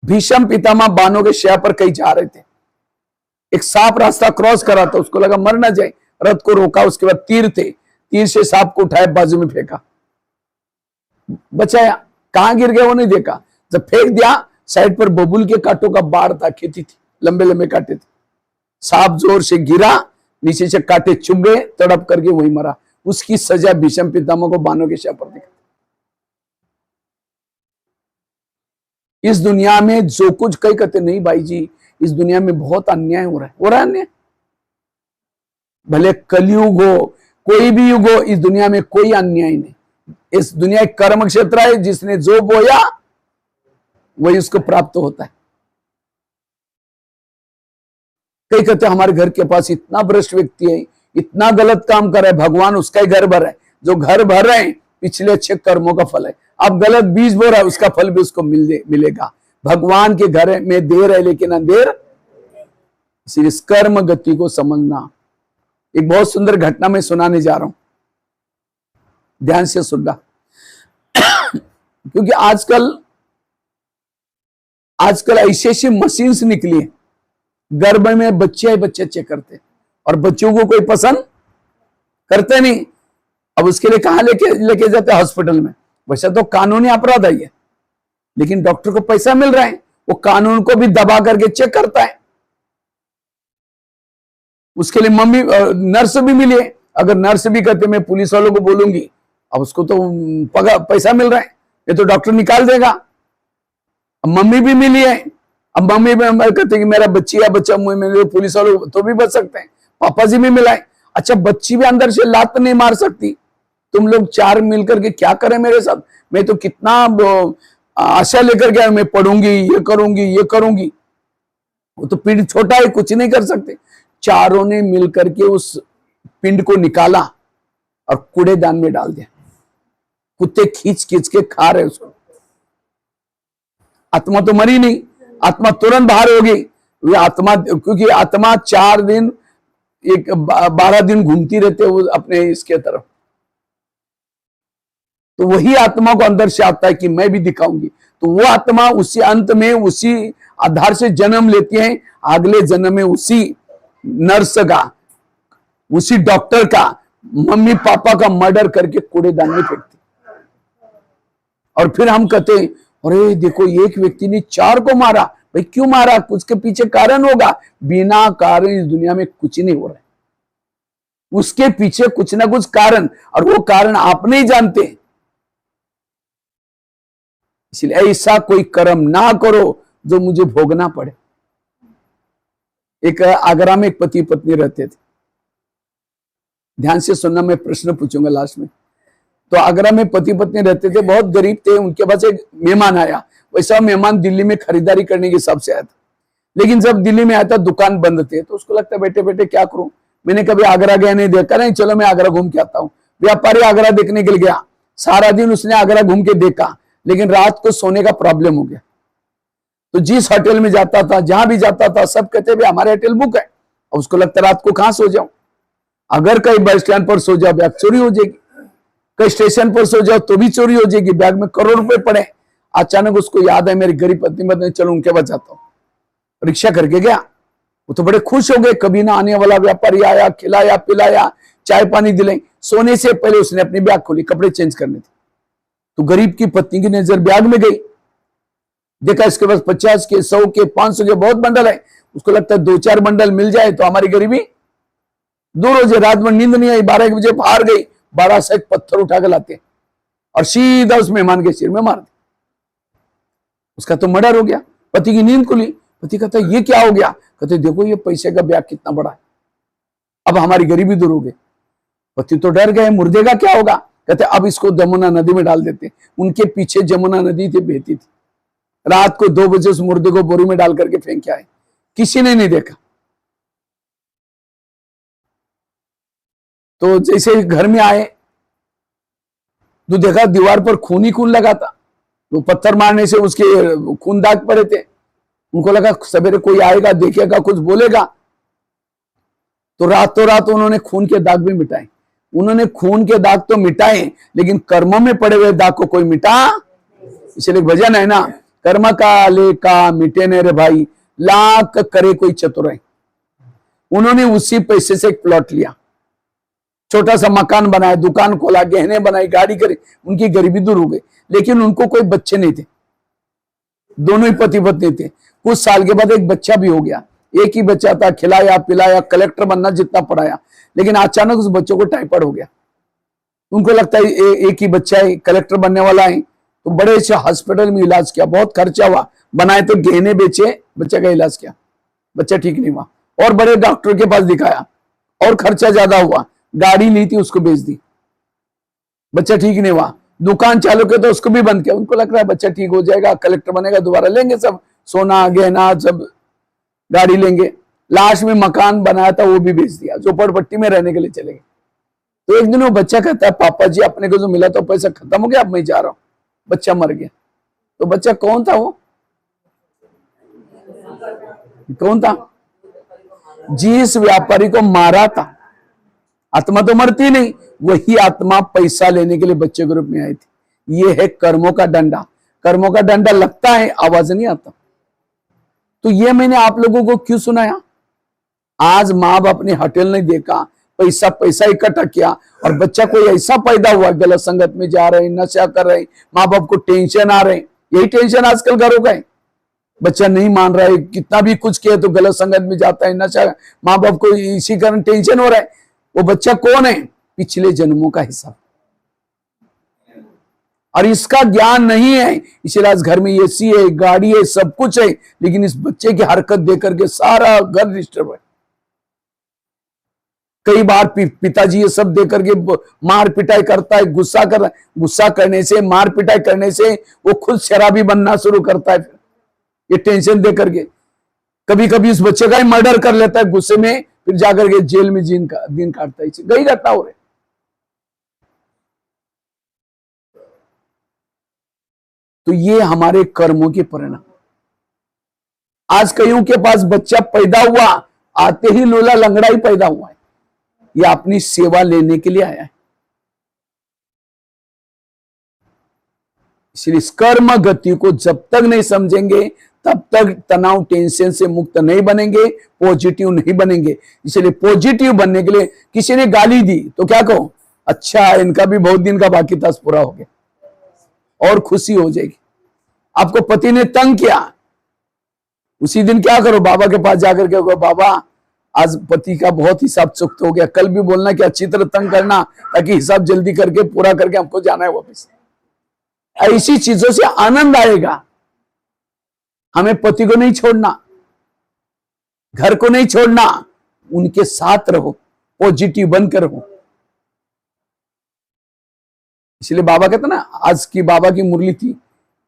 भीष्म पितामह बाणों के शय पर कहीं जा रहे थे, एक सांप रास्ता क्रॉस करा था, उसको लगा मर ना जाए, रथ को रोका, उसके बाद तीर थे, तीर से सांप को उठाया, बाजू में फेंका, बचाया। कहां गिर गया वो नहीं देखा, जब फेंक दिया साइड पर बबूल के कांटों का बाढ़ था, खेती थी, लंबे लंबे कांटे थे, सांप जोर से गिरा, नीचे से कांटे चुभ गए, तड़प करके वही मरा। उसकी सजा भीष्म पितामह को बाणों के शय पर दिखा। इस दुनिया में जो कुछ कई कहते नहीं भाई जी, इस दुनिया में बहुत अन्याय हो रहा है अन्याय। भले कलयुग हो, कोई भी युग हो, इस दुनिया में कोई अन्याय नहीं। इस दुनिया एक कर्म क्षेत्र है, जिसने जो बोया वही उसको प्राप्त होता है। कई कहते हमारे घर के पास इतना भ्रष्ट व्यक्ति है, इतना गलत काम कर रहा है, भगवान उसका ही घर भर है। जो घर भर रहे हैं पिछले अच्छे कर्मों का फल है। अब गलत बीज बो रहा है, उसका फल भी उसको मिलेगा। भगवान के घर में देर है लेकिन अंधेर। इसलिए इस कर्म गति को समझना। एक बहुत सुंदर घटना मैं सुनाने जा रहा हूं, ध्यान से सुनना। क्योंकि आजकल ऐसी ऐसी मशीन्स निकली है, गर्भ में बच्चे चेक करते, और बच्चों को कोई पसंद करते नहीं। अब उसके लिए कहां लेके जाते हैं? हॉस्पिटल में। वैसे तो कानूनी अपराध है ये, लेकिन डॉक्टर को पैसा मिल रहा है, वो कानून को भी दबा करके चेक करता है। उसके लिए मम्मी नर्स भी मिली है। अगर नर्स भी कहते मैं पुलिस वालों को बोलूंगी, अब उसको तो पैसा मिल रहा है, ये तो डॉक्टर निकाल देगा। अब मम्मी भी मिली है, अब मम्मी भी कहते कि मेरा बच्ची या बच्चा मेरे पुलिस वालों तो भी बच सकते हैं। पापा जी भी मिला है। अच्छा, बच्ची भी अंदर से लात नहीं मार सकती। तुम लोग चार मिलकर के क्या करें मेरे साथ? मैं तो कितना आशा लेकर गया, मैं पढ़ूंगी, ये करूंगी। वो तो पिंड छोटा है, कुछ नहीं कर सकते। चारों ने मिलकर के उस पिंड को निकाला और कूड़ेदान में डाल दिया। कुत्ते खींच के खा रहे उसको। आत्मा तो मरी नहीं, आत्मा तुरंत बाहर हो गई। वो आत्मा, क्योंकि आत्मा 4 दिन 12 दिन घूमती रहते वो अपने इसके तरफ, तो वही आत्मा को अंदर से आता है कि मैं भी दिखाऊंगी। तो वो आत्मा उसी अंत में उसी आधार से जन्म लेती है। अगले जन्म में उसी नर्स का, उसी डॉक्टर का, मम्मी पापा का मर्डर करके कूड़ेदान में फेंकती। और फिर हम कहते हैं अरे देखो एक व्यक्ति ने 4 को मारा। भाई क्यों मारा? कुछ के पीछे कारण होगा। बिना कारण इस दुनिया में कुछ नहीं हो रहा है, उसके पीछे कुछ ना कुछ कारण, और वो कारण आप नहीं जानते। इसलिए ऐसा कोई कर्म ना करो जो मुझे भोगना पड़े। एक आगरा में एक पति पत्नी रहते थे। ध्यान से सुनना, मैं प्रश्न पूछूंगा लास्ट में। तो आगरा में पति पत्नी रहते थे, बहुत गरीब थे। उनके पास एक मेहमान आया। वैसा मेहमान दिल्ली में खरीदारी करने के हिसाब से आया था, लेकिन जब दिल्ली में आया था दुकान बंद थे। तो उसको लगता है बैठे बैठे क्या करूं, मैंने कभी आगरा गया नहीं, देखा नहीं, चलो मैं आगरा घूम के आता हूं। व्यापारी आगरा देखने के लिए गया, सारा दिन उसने आगरा घूम के देखा, लेकिन रात को सोने का प्रॉब्लम हो गया। तो जिस होटल में जाता था, जहां भी जाता था, सब कहते भाई हमारे होटल बुक है। और उसको लगता रात को कहां सो जाऊं, अगर कहीं बस स्टैंड पर सो जाओ बैग चोरी हो जाएगी, कहीं स्टेशन पर सो जाओ तो भी चोरी हो जाएगी, बैग में करोड़ रुपए पड़े। अचानक उसको याद है मेरी गरीब पत्नी बताने, चलो उनके पास जाता हूं। रिक्शा करके गया। वो तो बड़े खुश हो गए, कभी ना आने वाला व्यापारी आया, खिलाया पिलाया, चाय पानी दिलाई। सोने से पहले उसने अपनी बैग खोली, कपड़े चेंज करने थे। तो गरीब की पत्नी की नजर बैग में गई, देखा इसके पास 50 के 100 के 500 के बहुत बंडल है। उसको लगता है 2-4 बंडल मिल जाए तो हमारी गरीबी दूर हो जाए। रात में नींद नहीं आई, 12 बजे बाहर गई, 12 से एक पत्थर उठा के लाते और सीधा उस मेहमान के सिर में मार दिया। उसका तो मर्डर हो गया। पति की नींद खुली, पति कहता ये क्या हो गया? कहते देखो ये पैसे का बैग कितना बड़ा है, अब हमारी गरीबी दूर हो गई। पति तो डर गए, मुर्दे का क्या होगा? कहते अब इसको जमुना नदी में डाल देते। उनके पीछे जमुना नदी थी, बहती थी। रात को 2 बजे उस मुर्दे को बोरी में डाल करके फेंक के आए, किसी ने नहीं देखा। तो जैसे घर में आए तो देखा दीवार पर खून ही खून लगा था। तो पत्थर मारने से उसके खून दाग पड़े थे। उनको लगा सवेरे कोई आएगा, देखेगा, कुछ बोलेगा। तो रातों रात उन्होंने खून के दाग भी मिटाए। उन्होंने खून के दाग तो मिटाए, लेकिन कर्मों में पड़े हुए दाग को कोई मिटा। इसलिए भजन है ना, कर्म का लेका मिटे ने रे भाई, लाख करे कोई चतुराई। उन्होंने उसी पैसे से एक प्लॉट लिया, छोटा सा मकान बनाया, दुकान खोला, गहने बनाई, गाड़ी करी, उनकी गरीबी दूर हो गई। लेकिन उनको कोई बच्चे नहीं थे, दोनों ही पति पत्नी थे। कुछ साल के बाद एक बच्चा भी हो गया, एक ही बच्चा था, खिलाया पिलाया, कलेक्टर बनना जितना पढ़ाया, लेकिन अचानक उस बच्चों को टाइफाइड हो गया। उनको लगता है एक ही बच्चा है, कलेक्टर बनने वाला है, तो बड़े से हॉस्पिटल में इलाज किया, बहुत खर्चा हुआ, बनाए तो गहने बेचे, बच्चे का इलाज किया, बच्चा ठीक नहीं हुआ, और बड़े डॉक्टर के पास दिखाया, और खर्चा ज्यादा हुआ, गाड़ी ली थी उसको बेच दी, बच्चा ठीक नहीं हुआ। दुकान चालू किया तो उसको भी बंद किया, उनको लग रहा है बच्चा ठीक हो जाएगा, कलेक्टर बनेगा, दोबारा लेंगे सब सोना गहना, सब गाड़ी लेंगे। लास्ट में मकान बनाया था वो भी बेच दिया, झोपड़पट्टी में रहने के लिए चले गए। तो एक दिन वो बच्चा कहता है, पापा जी अपने को जो मिला तो पैसा खत्म हो गया, अब मैं जा रहा हूं। बच्चा मर गया। तो बच्चा कौन था? वो कौन था? जिस व्यापारी को मारा था। आत्मा तो मरती नहीं, वही आत्मा पैसा लेने के लिए बच्चे के रूप में आई थी। ये है कर्मों का डंडा। कर्मों का डंडा लगता है, आवाज नहीं आता। तो ये मैंने आप लोगों को क्यों सुनाया? आज माँ बाप ने होटल नहीं देखा, पैसा पैसा इकट्ठा किया, और बच्चा कोई ऐसा पैदा हुआ, गलत संगत में जा रहे, नशा कर रहे, माँ बाप को टेंशन आ रहे। यही टेंशन आजकल घरों का है। बच्चा नहीं मान रहा है, कितना भी कुछ किया तो गलत संगत में जाता है, नशा, माँ बाप को इसी कारण टेंशन हो रहा है। वो बच्चा कौन है? पिछले जन्मों का हिसाब, और इसका ज्ञान नहीं है। इसलिए आज घर में एसी है, गाड़ी है, सब कुछ है, लेकिन इस बच्चे की हरकत देख करके सारा घर डिस्टर्ब है। कई बार पिताजी ये सब देख करके मार पिटाई करता है, गुस्सा करने से, मार पिटाई करने से वो खुद शराबी बनना शुरू करता है। फिर ये टेंशन दे करके कभी कभी इस बच्चे का ही मर्डर कर लेता है गुस्से में, फिर जाकर के जेल में दिन काटता है। गई घटना हो रही। तो ये हमारे कर्मों के परिणाम। आज कईयों के पास बच्चा पैदा हुआ, आते ही लोला लंगड़ा ही पैदा हुआ है, ये अपनी सेवा लेने के लिए आया है। इसलिए इस कर्म गति को जब तक नहीं समझेंगे, तब तक तनाव टेंशन से मुक्त नहीं बनेंगे, पॉजिटिव नहीं बनेंगे। इसलिए पॉजिटिव बनने के लिए किसी ने गाली दी तो क्या कहो? अच्छा, इनका भी बहुत दिन का बाकी था, पूरा हो गया, और खुशी हो जाएगी। आपको पति ने तंग किया, उसी दिन क्या करो? बाबा के पास जाकर के कहो, बाबा आज पति का बहुत हिसाब चुक्त हो गया। कल भी बोलना कि अच्छी तरह तंग करना, ताकि हिसाब जल्दी करके पूरा करके हमको जाना है वापस। ऐसी चीजों से आनंद आएगा। हमें पति को नहीं छोड़ना, घर को नहीं छोड़ना, उनके साथ रहो, पॉजिटिव बनकर रहो। इसलिए बाबा कहते ना, आज की बाबा की मुरली थी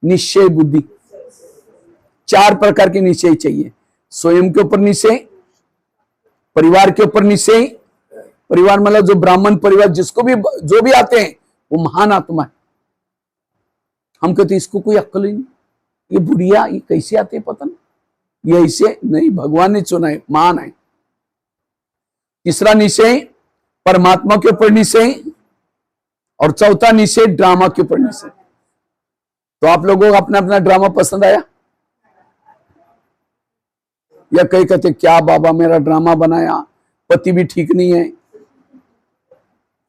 निश्चय बुद्धि। 4 प्रकार के निश्चय चाहिए। स्वयं के ऊपर निश्चय, परिवार के ऊपर निश्चय। परिवार मतलब जो ब्राह्मण परिवार, जिसको भी जो भी आते हैं वो महान आत्मा है। हम कहते इसको कोई अक्ल ही नहीं, ये बुढ़िया, ये कैसे आते पता नहीं, ये ऐसे नहीं, भगवान ने चुना है, महान है। तीसरा निश्चय परमात्मा के ऊपर निश्चय, और चौथा निश्चय ड्रामा के ऊपर निश्चय। तो आप लोगों को अपना अपना ड्रामा पसंद आया? या कई कहते क्या बाबा मेरा ड्रामा बनाया, पति भी ठीक नहीं है,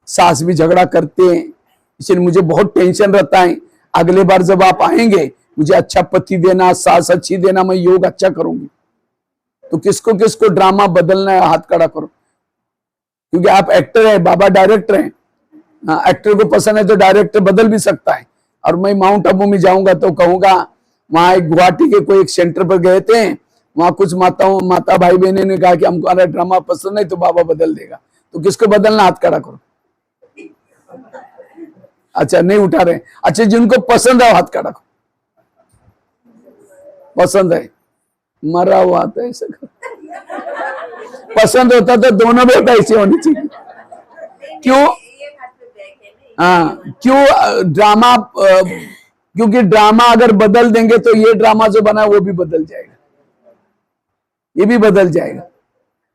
सास भी झगड़ा करते हैं, इसलिए मुझे बहुत टेंशन रहता है। अगले बार जब आप आएंगे मुझे अच्छा पति देना, सास अच्छी देना, मैं योग अच्छा करूंगी। तो किसको किसको ड्रामा बदलना है, हाथ खड़ा करो। क्योंकि आप एक्टर है, बाबा डायरेक्टर है। एक्टर को पसंद है तो डायरेक्टर बदल भी सकता है। और मैं माउंट आबू में जाऊंगा तो कहूंगा, वहां एक गुवाहाटी के कोई एक सेंटर पर गए थे, वहां कुछ माता भाई बहने ने कहा कि हमको ड्रामा पसंद नहीं, तो बाबा बदल देगा। तो किसको बदलना, हाथ खड़ा करो। अच्छा, नहीं उठा रहे। अच्छा, जिनको पसंद है हाथ खड़ा करो। पसंद है, मरा हुआ था ऐसे। पसंद होता तो दोनों बेटा ऐसे होनी चाहिए। क्यों? हाँ, क्यों ड्रामा? क्योंकि ड्रामा अगर बदल देंगे तो ये ड्रामा जो बना है वो भी बदल जाएगा, ये भी बदल जाएगा।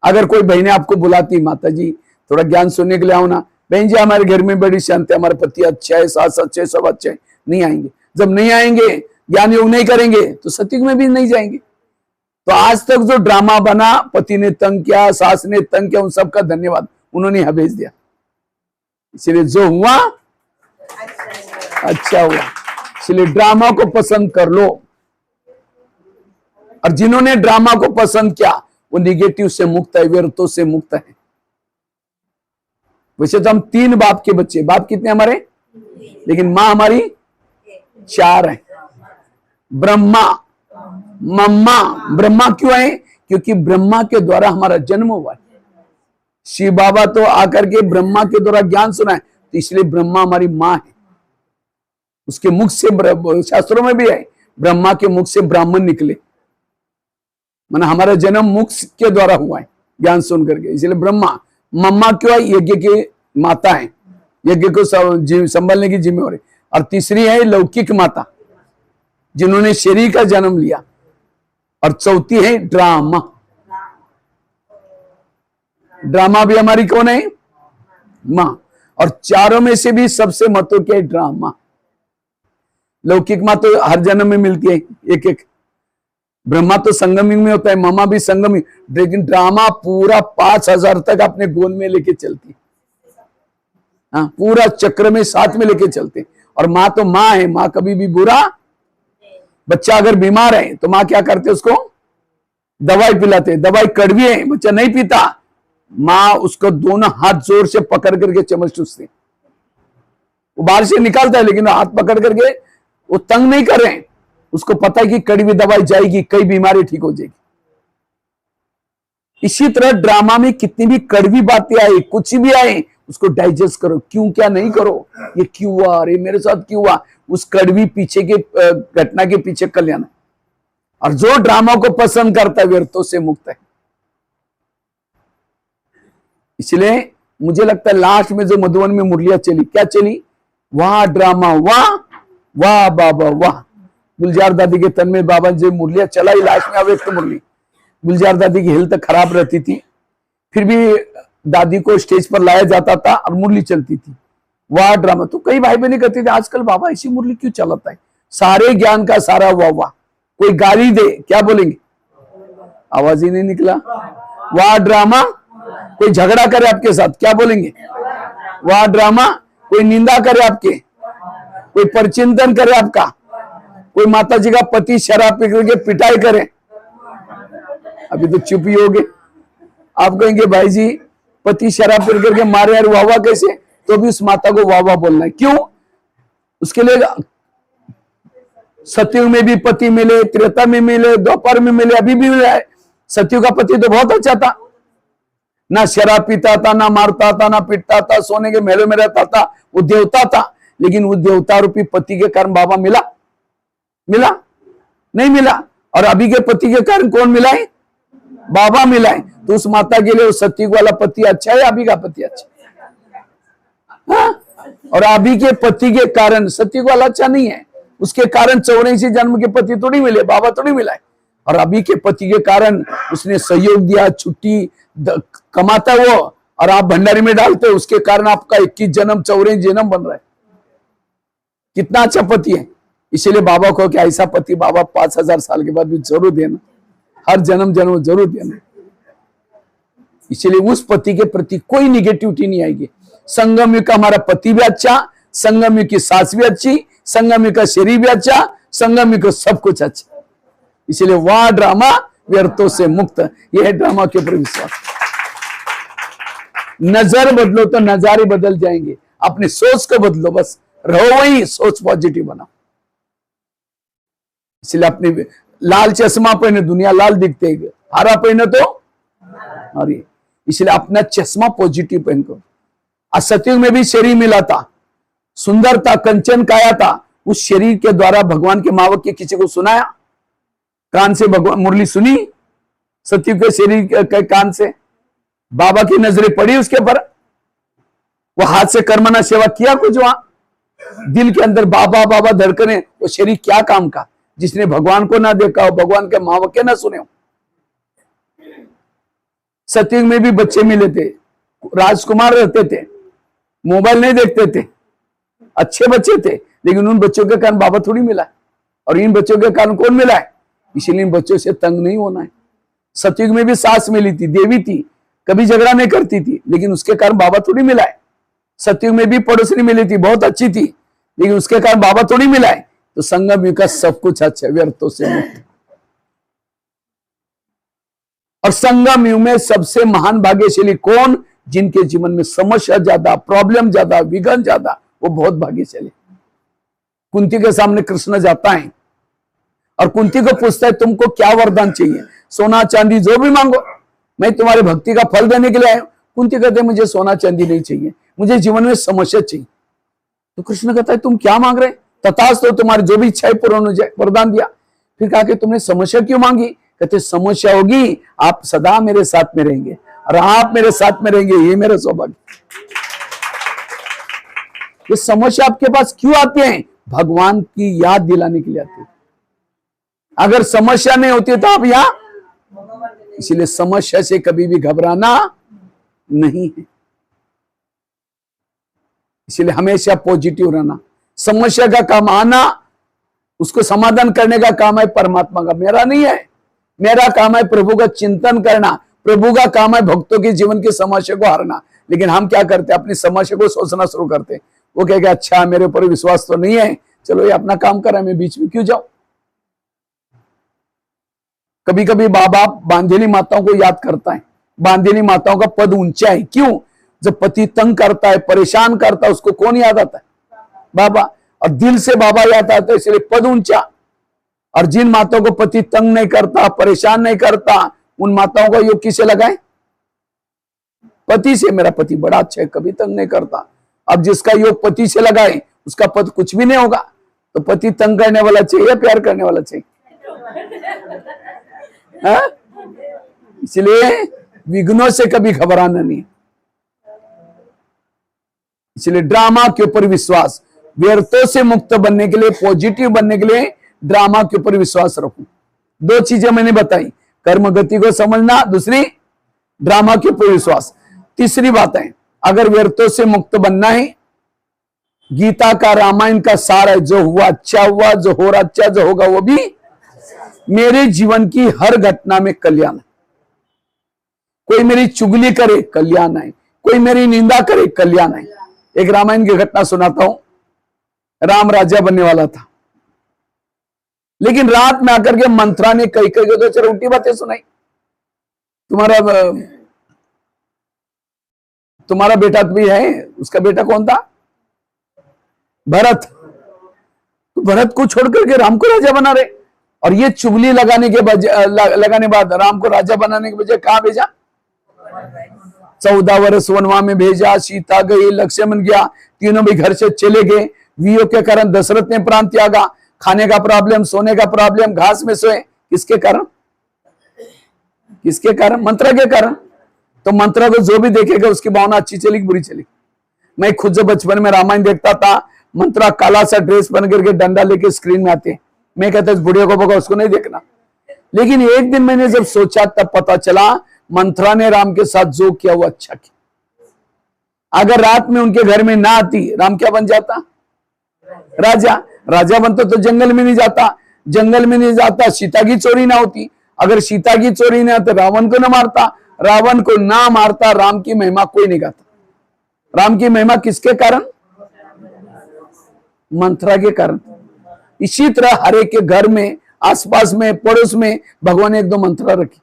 अगर कोई बहनें आपको बुलाती, माता जी थोड़ा ज्ञान सुनने के लिए आओ ना, बहन जी हमारे घर में बड़ी शांति, हमारे पति अच्छा है, सास अच्छे, सब अच्छे है, नहीं आएंगे। जब नहीं आएंगे, ज्ञान योग नहीं करेंगे, तो सतयुग में भी नहीं जाएंगे। तो आज तक जो ड्रामा बना, पति ने तंग किया, सास ने तंग किया, उन सबका धन्यवाद, उन्होंने यहां भेज दिया। इसलिए जो हुआ अच्छा हुआ। इसलिए ड्रामा को पसंद कर लो, और जिन्होंने ड्रामा को पसंद किया वो निगेटिव से मुक्त है, व्यर्थों से मुक्त है। वैसे तो हम 3 बाप के बच्चे, बाप कितने हमारे, लेकिन मां हमारी 4 है। ब्रह्मा, मम्मा, ब्रह्मा क्यों है? क्योंकि ब्रह्मा के द्वारा हमारा जन्म हुआ है। शिव बाबा तो आकर के ब्रह्मा के द्वारा ज्ञान सुना है, तो इसलिए ब्रह्मा हमारी मां है। उसके मुख से, शास्त्रों में भी है, ब्रह्मा के मुख से ब्राह्मण निकले, माना हमारा जन्म मुख के द्वारा हुआ है ज्ञान सुन करके। इसलिए ब्रह्मा। मम्मा क्यों है? यज्ञ की माता है, यज्ञ को संभालने की जिम्मेवारी। और तीसरी है लौकिक माता, जिन्होंने शरीर का जन्म लिया। और चौथी है ड्रामा। ड्रामा भी हमारी कौन है? मां। और चारों में से भी सबसे महत्व क्या है? ड्रामा। लौकिक मां तो हर जन्म में मिलती है एक एक, ब्रह्मा तो संगम युग में होता है, मामा भी संगम युग, लेकिन ड्रामा पूरा 5000 तक अपने गोल में लेके चलती। हाँ, पूरा चक्र में साथ में लेके चलते। और माँ तो माँ है, माँ कभी भी बुरा। बच्चा अगर बीमार है तो माँ क्या करते, उसको दवाई पिलाते। दवाई कड़वी है, बच्चा नहीं पीता, माँ उसको दोनों हाथ जोर से पकड़ करके चम्मच चूसते। वो बाहर से निकालता है, लेकिन हाथ पकड़ करके वो तंग नहीं कर रहे हैं, उसको पता है कि कड़वी दवाई जाएगी, कई बीमारी ठीक हो जाएगी। इसी तरह ड्रामा में कितनी भी कड़वी बातें आए, कुछ भी आए, उसको डाइजेस्ट करो। क्यों क्या नहीं करो, ये क्यों हुआ, अरे मेरे साथ क्यों हुआ, उस कड़वी पीछे के घटना के पीछे कल्याण है। और जो ड्रामा को पसंद करता है व्यर्थों से मुक्त है। इसलिए मुझे लगता है लास्ट में जो मधुबन में मुरलियां चली, क्या चली, वाह ड्रामा, वाह वाह बाबा वाह। गुलजार दादी के तन में बाबा जी मुरलियां चलाई, लास्ट में अव्यक्त मुरली। गुलजार दादी की हेल्थ खराब रहती थी, फिर भी दादी को स्टेज पर लाया जाता था और मुरली चलती थी, वाह ड्रामा। तो कई भाई बहनें कहते थे आजकल बाबा ऐसी मुरली क्यों चलाता है, सारे ज्ञान का सारा वाह वाह। कोई गाली दे क्या बोलेंगे, आवाज ही नहीं निकला, वाह ड्रामा। कोई झगड़ा करे आपके साथ क्या बोलेंगे, वाह ड्रामा। कोई निंदा करे आपके, कोई परचिंतन करे आपका, कोई माता जी का पति शराब पी करके पिटाई करे, अभी तो चुप ही हो गए। आप कहेंगे भाई जी पति शराब पी करके मारे यार, वाह वाह कैसे, तो भी उस माता को वाह वाह बोलना है। क्यों, उसके लिए सतयुग में भी पति मिले, त्रेता में मिले, द्वापर में मिले, अभी भी मिला है। सतयुग का पति तो बहुत अच्छा था, ना शराब पीता था, ना मारता था, ना पिटता था, सोने के महलों में रहता था, वो देवता था। लेकिन वो देवता रूपी पति के कारण बाबा मिला, मिला नहीं मिला। और अभी के पति के कारण कौन मिला है, बाबा मिला है। तो उस माता के लिए वो सतयुग वाला पति अच्छा है, अभी का पति अच्छा है? हाँ? और अभी के पति के कारण सतयुग वाला अच्छा नहीं है, उसके कारण 84 जन्म के पति थोड़ी मिले, बाबा थोड़ी मिला है। और अभी के पति के कारण उसने सहयोग दिया, छुट्टी कमाता वो, और आप भंडारी में डालते हो, उसके कारण आपका 21 जन्म 84 जन्म बन रहा है। कितना अच्छा पति है। इसीलिए बाबा को क्या ऐसा पति बाबा 5000 साल के बाद भी जरूर देना, हर जन्म जन्म जरूर देना। इसलिए उस पति के प्रति कोई निगेटिविटी नहीं आएगी। संगम युग का हमारा पति भी अच्छा, संगम युग की सास भी अच्छी, संगम युग का शरीर भी अच्छा, संगम युग का सब कुछ अच्छा। इसलिए वाह ड्रामा, व्यर्थों से मुक्त। यह है ड्रामा के ऊपर विश्वास। नजर बदलो तो नजारे बदल जाएंगे। अपनी सोच को बदलो, बस रहो वही, सोच पॉजिटिव बनाओ। इसलिए अपने लाल चश्मा पहने दुनिया लाल दिखते है, हरा पहने तो हरी। इसलिए अपना चश्मा पॉजिटिव पहन करो। सतयुग में भी शरीर मिला था, सुंदर था, कंचन काया था। उस शरीर के द्वारा भगवान के मावक किसी को सुनाया, कान से भगवान मुरली सुनी, सतयुग के शरीर के कान से बाबा की नजरें पड़ी उसके पर, वो हाथ से कर्मना सेवा किया कुछ, वहां दिल के अंदर बाबा बाबा धड़कने। वो शरीर क्या काम का, जिसने भगवान को ना देखा हो, भगवान के मावक के ना सुने हो। सतयुग में भी बच्चे मिले थे, राजकुमार रहते थे, मोबाइल नहीं देखते थे, अच्छे बच्चे थे, लेकिन उन बच्चों के कारण बाबा थोड़ी मिला है, और इन बच्चों के कारण कौन मिला है? इसीलिए इन बच्चों से तंग नहीं होना है। सतयुग में भी सास मिली थी, देवी थी, कभी झगड़ा नहीं करती थी, लेकिन उसके कारण बाबा थोड़ी मिला है। सतयुग में भी पड़ोसनी मिली थी, बहुत अच्छी थी, लेकिन उसके कारण बाबा थोड़ी मिला है। तो संगम युग का सब कुछ अच्छा, व्यर्थों से मुक्त। और संगम युग में सबसे महान भाग्यशाली कौन? जिनके जीवन में समस्या ज्यादा, प्रॉब्लम ज्यादा, विघ्न ज्यादा, वो बहुत भाग्यशाली। कुंती के सामने कृष्ण जाता है और कुंती को पूछता है तुमको क्या वरदान चाहिए? सोना चांदी जो भी मांगो, मैं तुम्हारी भक्ति का फल देने के लिए आया हूं। कुंती कहते मुझे सोना चांदी नहीं चाहिए, मुझे जीवन में समस्या चाहिए। तो कृष्ण कहता है तुम क्या मांग रहे? तथास्तु, तुम्हारी जो भी इच्छा है पूर्ण हो जाए, वरदान दिया। फिर कहा कि तुमने समस्या क्यों मांगी? कहते समस्या होगी, आप सदा मेरे साथ में रहेंगे, और आप मेरे साथ में रहेंगे, ये मेरा सौभाग्य। ये समस्या आपके पास क्यों आती है? भगवान की याद दिलाने के लिए आती है। अगर समस्या नहीं होती तो आप यहां, इसलिए समस्या से कभी भी घबराना नहीं है, इसलिए हमेशा पॉजिटिव रहना। समस्या का काम आना, उसको समाधान करने का काम है परमात्मा का, मेरा नहीं है। मेरा काम है प्रभु का चिंतन करना, प्रभु का काम है भक्तों के जीवन की समस्या को हरना। लेकिन हम क्या करते हैं? अपनी समस्या को सोचना शुरू करते हैं। वो कहेगा अच्छा मेरे ऊपर विश्वास तो नहीं है, चलो ये अपना काम कर रहा है, मैं बीच में क्यों जाऊं? कभी कभी बाबा बांधेली माताओं को याद करता है। बांधेली माताओं का पद ऊंचा है, क्यों? जब पति तंग करता है, परेशान करता है, उसको कौन याद आता है? बाबा। और दिल से बाबा याद आता है, इसलिए पद ऊंचा। और जिन माताओं को पति तंग नहीं करता, परेशान नहीं करता, उन माताओं का योग किसे लगाए? पति से। मेरा पति बड़ा अच्छा है, कभी तंग नहीं करता। अब जिसका योग पति से लगाए उसका पद कुछ भी नहीं होगा। तो पति तंग करने वाला चाहिए, प्यार करने वाला चाहिए? इसलिए विघ्नों से कभी घबराना नहीं। इसलिए ड्रामा के ऊपर विश्वास, व्यर्थों से मुक्त बनने के लिए, पॉजिटिव बनने के लिए ड्रामा के ऊपर विश्वास रखो। दो चीजें मैंने बताई, कर्म गति को समझना, दूसरी ड्रामा के ऊपर विश्वास। तीसरी बात है, अगर व्यर्थों से मुक्त बनना है, गीता का, रामायण का सार है, जो हुआ अच्छा हुआ, जो हो रहा अच्छा, जो होगा वो भी। मेरे जीवन की हर घटना में कल्याण है। कोई मेरी चुगली करे, कल्याण है। कोई मेरी निंदा करे, कल्याण है। एक रामायण की घटना सुनाता हूं। राम राजा बनने वाला था, लेकिन रात में आकर के मंत्रा ने कई कई तो चलो उल्टी बातें सुनाई। तुम्हारा बेटा भी है, उसका बेटा कौन था? भरत। तो भरत को छोड़ करके राम को राजा बना रहे, और ये चुगली लगाने बाद राम को राजा बनाने के बजाय कहां भेजा? 14 वर्ष वनवा में भेजा। सीता गई, लक्ष्मण गया, तीनों भी घर से चले गए। वियोग के कारण दशरथ ने प्राण त्यागा। खाने का प्रॉब्लम, सोने का प्रॉब्लम, घास में सोए। किसके कारण? किसके कारण? मंत्र के कारण। तो मंत्र को जो भी देखेगा उसकी भावना अच्छी चली बुरी चली। मैं खुद जब बचपन में रामायण देखता था, मंत्रा काला सा ड्रेस बन करके डंडा लेके स्क्रीन में आते, मैं कहता इस बुढ़िया को बगा, उसको नहीं देखना। लेकिन एक दिन मैंने जब सोचा तब पता चला मंत्रा ने राम के साथ जो किया वो अच्छा किया। अगर रात में उनके घर में ना आती, राम क्या बन जाता? राजा। राजा बनता तो जंगल में नहीं जाता, जंगल में नहीं जाता सीता की चोरी ना होती, अगर सीता की चोरी ना तो रावण को ना मारता, रावण को ना मारता, राम की महिमा कोई नहीं गाता। राम की महिमा किसके कारण? मंत्रा के कारण। इसी तरह हर एक के घर में, आसपास में, पड़ोस में भगवान ने एक दो मंत्रा रखी,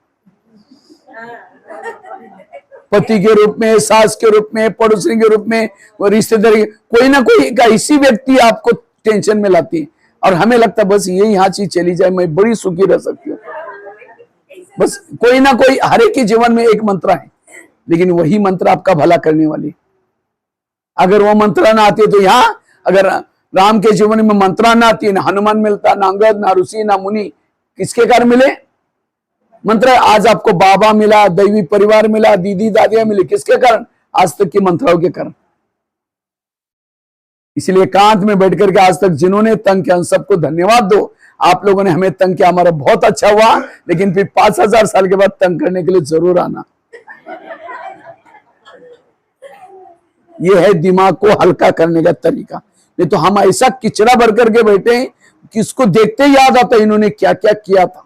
पति के रूप में, सास के रूप में, पड़ोसी के रूप में, रिश्तेदारी, कोई ना कोई ऐसी व्यक्ति आपको टेंशन में लाती है, और हमें लगता है बस ये यहाँ चीज चली जाए मैं बड़ी सुखी रह सकती हूँ। बस कोई ना कोई हर एक के जीवन में एक मंत्र है, लेकिन वही मंत्र आपका भला करने वाली। अगर वो मंत्र ना आती है तो यहाँ, अगर राम के जीवन में मंत्रा ना आती, ना हनुमान मिलता, ना अंगद, ना ऋषि, ना मुनि, किसके कारण मिले? मंत्र। आज आपको बाबा मिला, दैवी परिवार मिला, दीदी दादियां मिली, किसके कारण? आज तक की मंत्राओं के कारण। इसलिए एकांत में बैठ करके आज तक जिन्होंने तंग किया उन सबको धन्यवाद दो। आप लोगों ने हमें तंग किया, हमारा बहुत अच्छा हुआ, लेकिन फिर 5000 साल के बाद तंग करने के लिए जरूर आना। ये है दिमाग को हल्का करने का तरीका। नहीं तो हम ऐसा किचड़ा भर करके बैठे हैं कि इसको देखते ही याद आता इन्होंने क्या क्या किया था।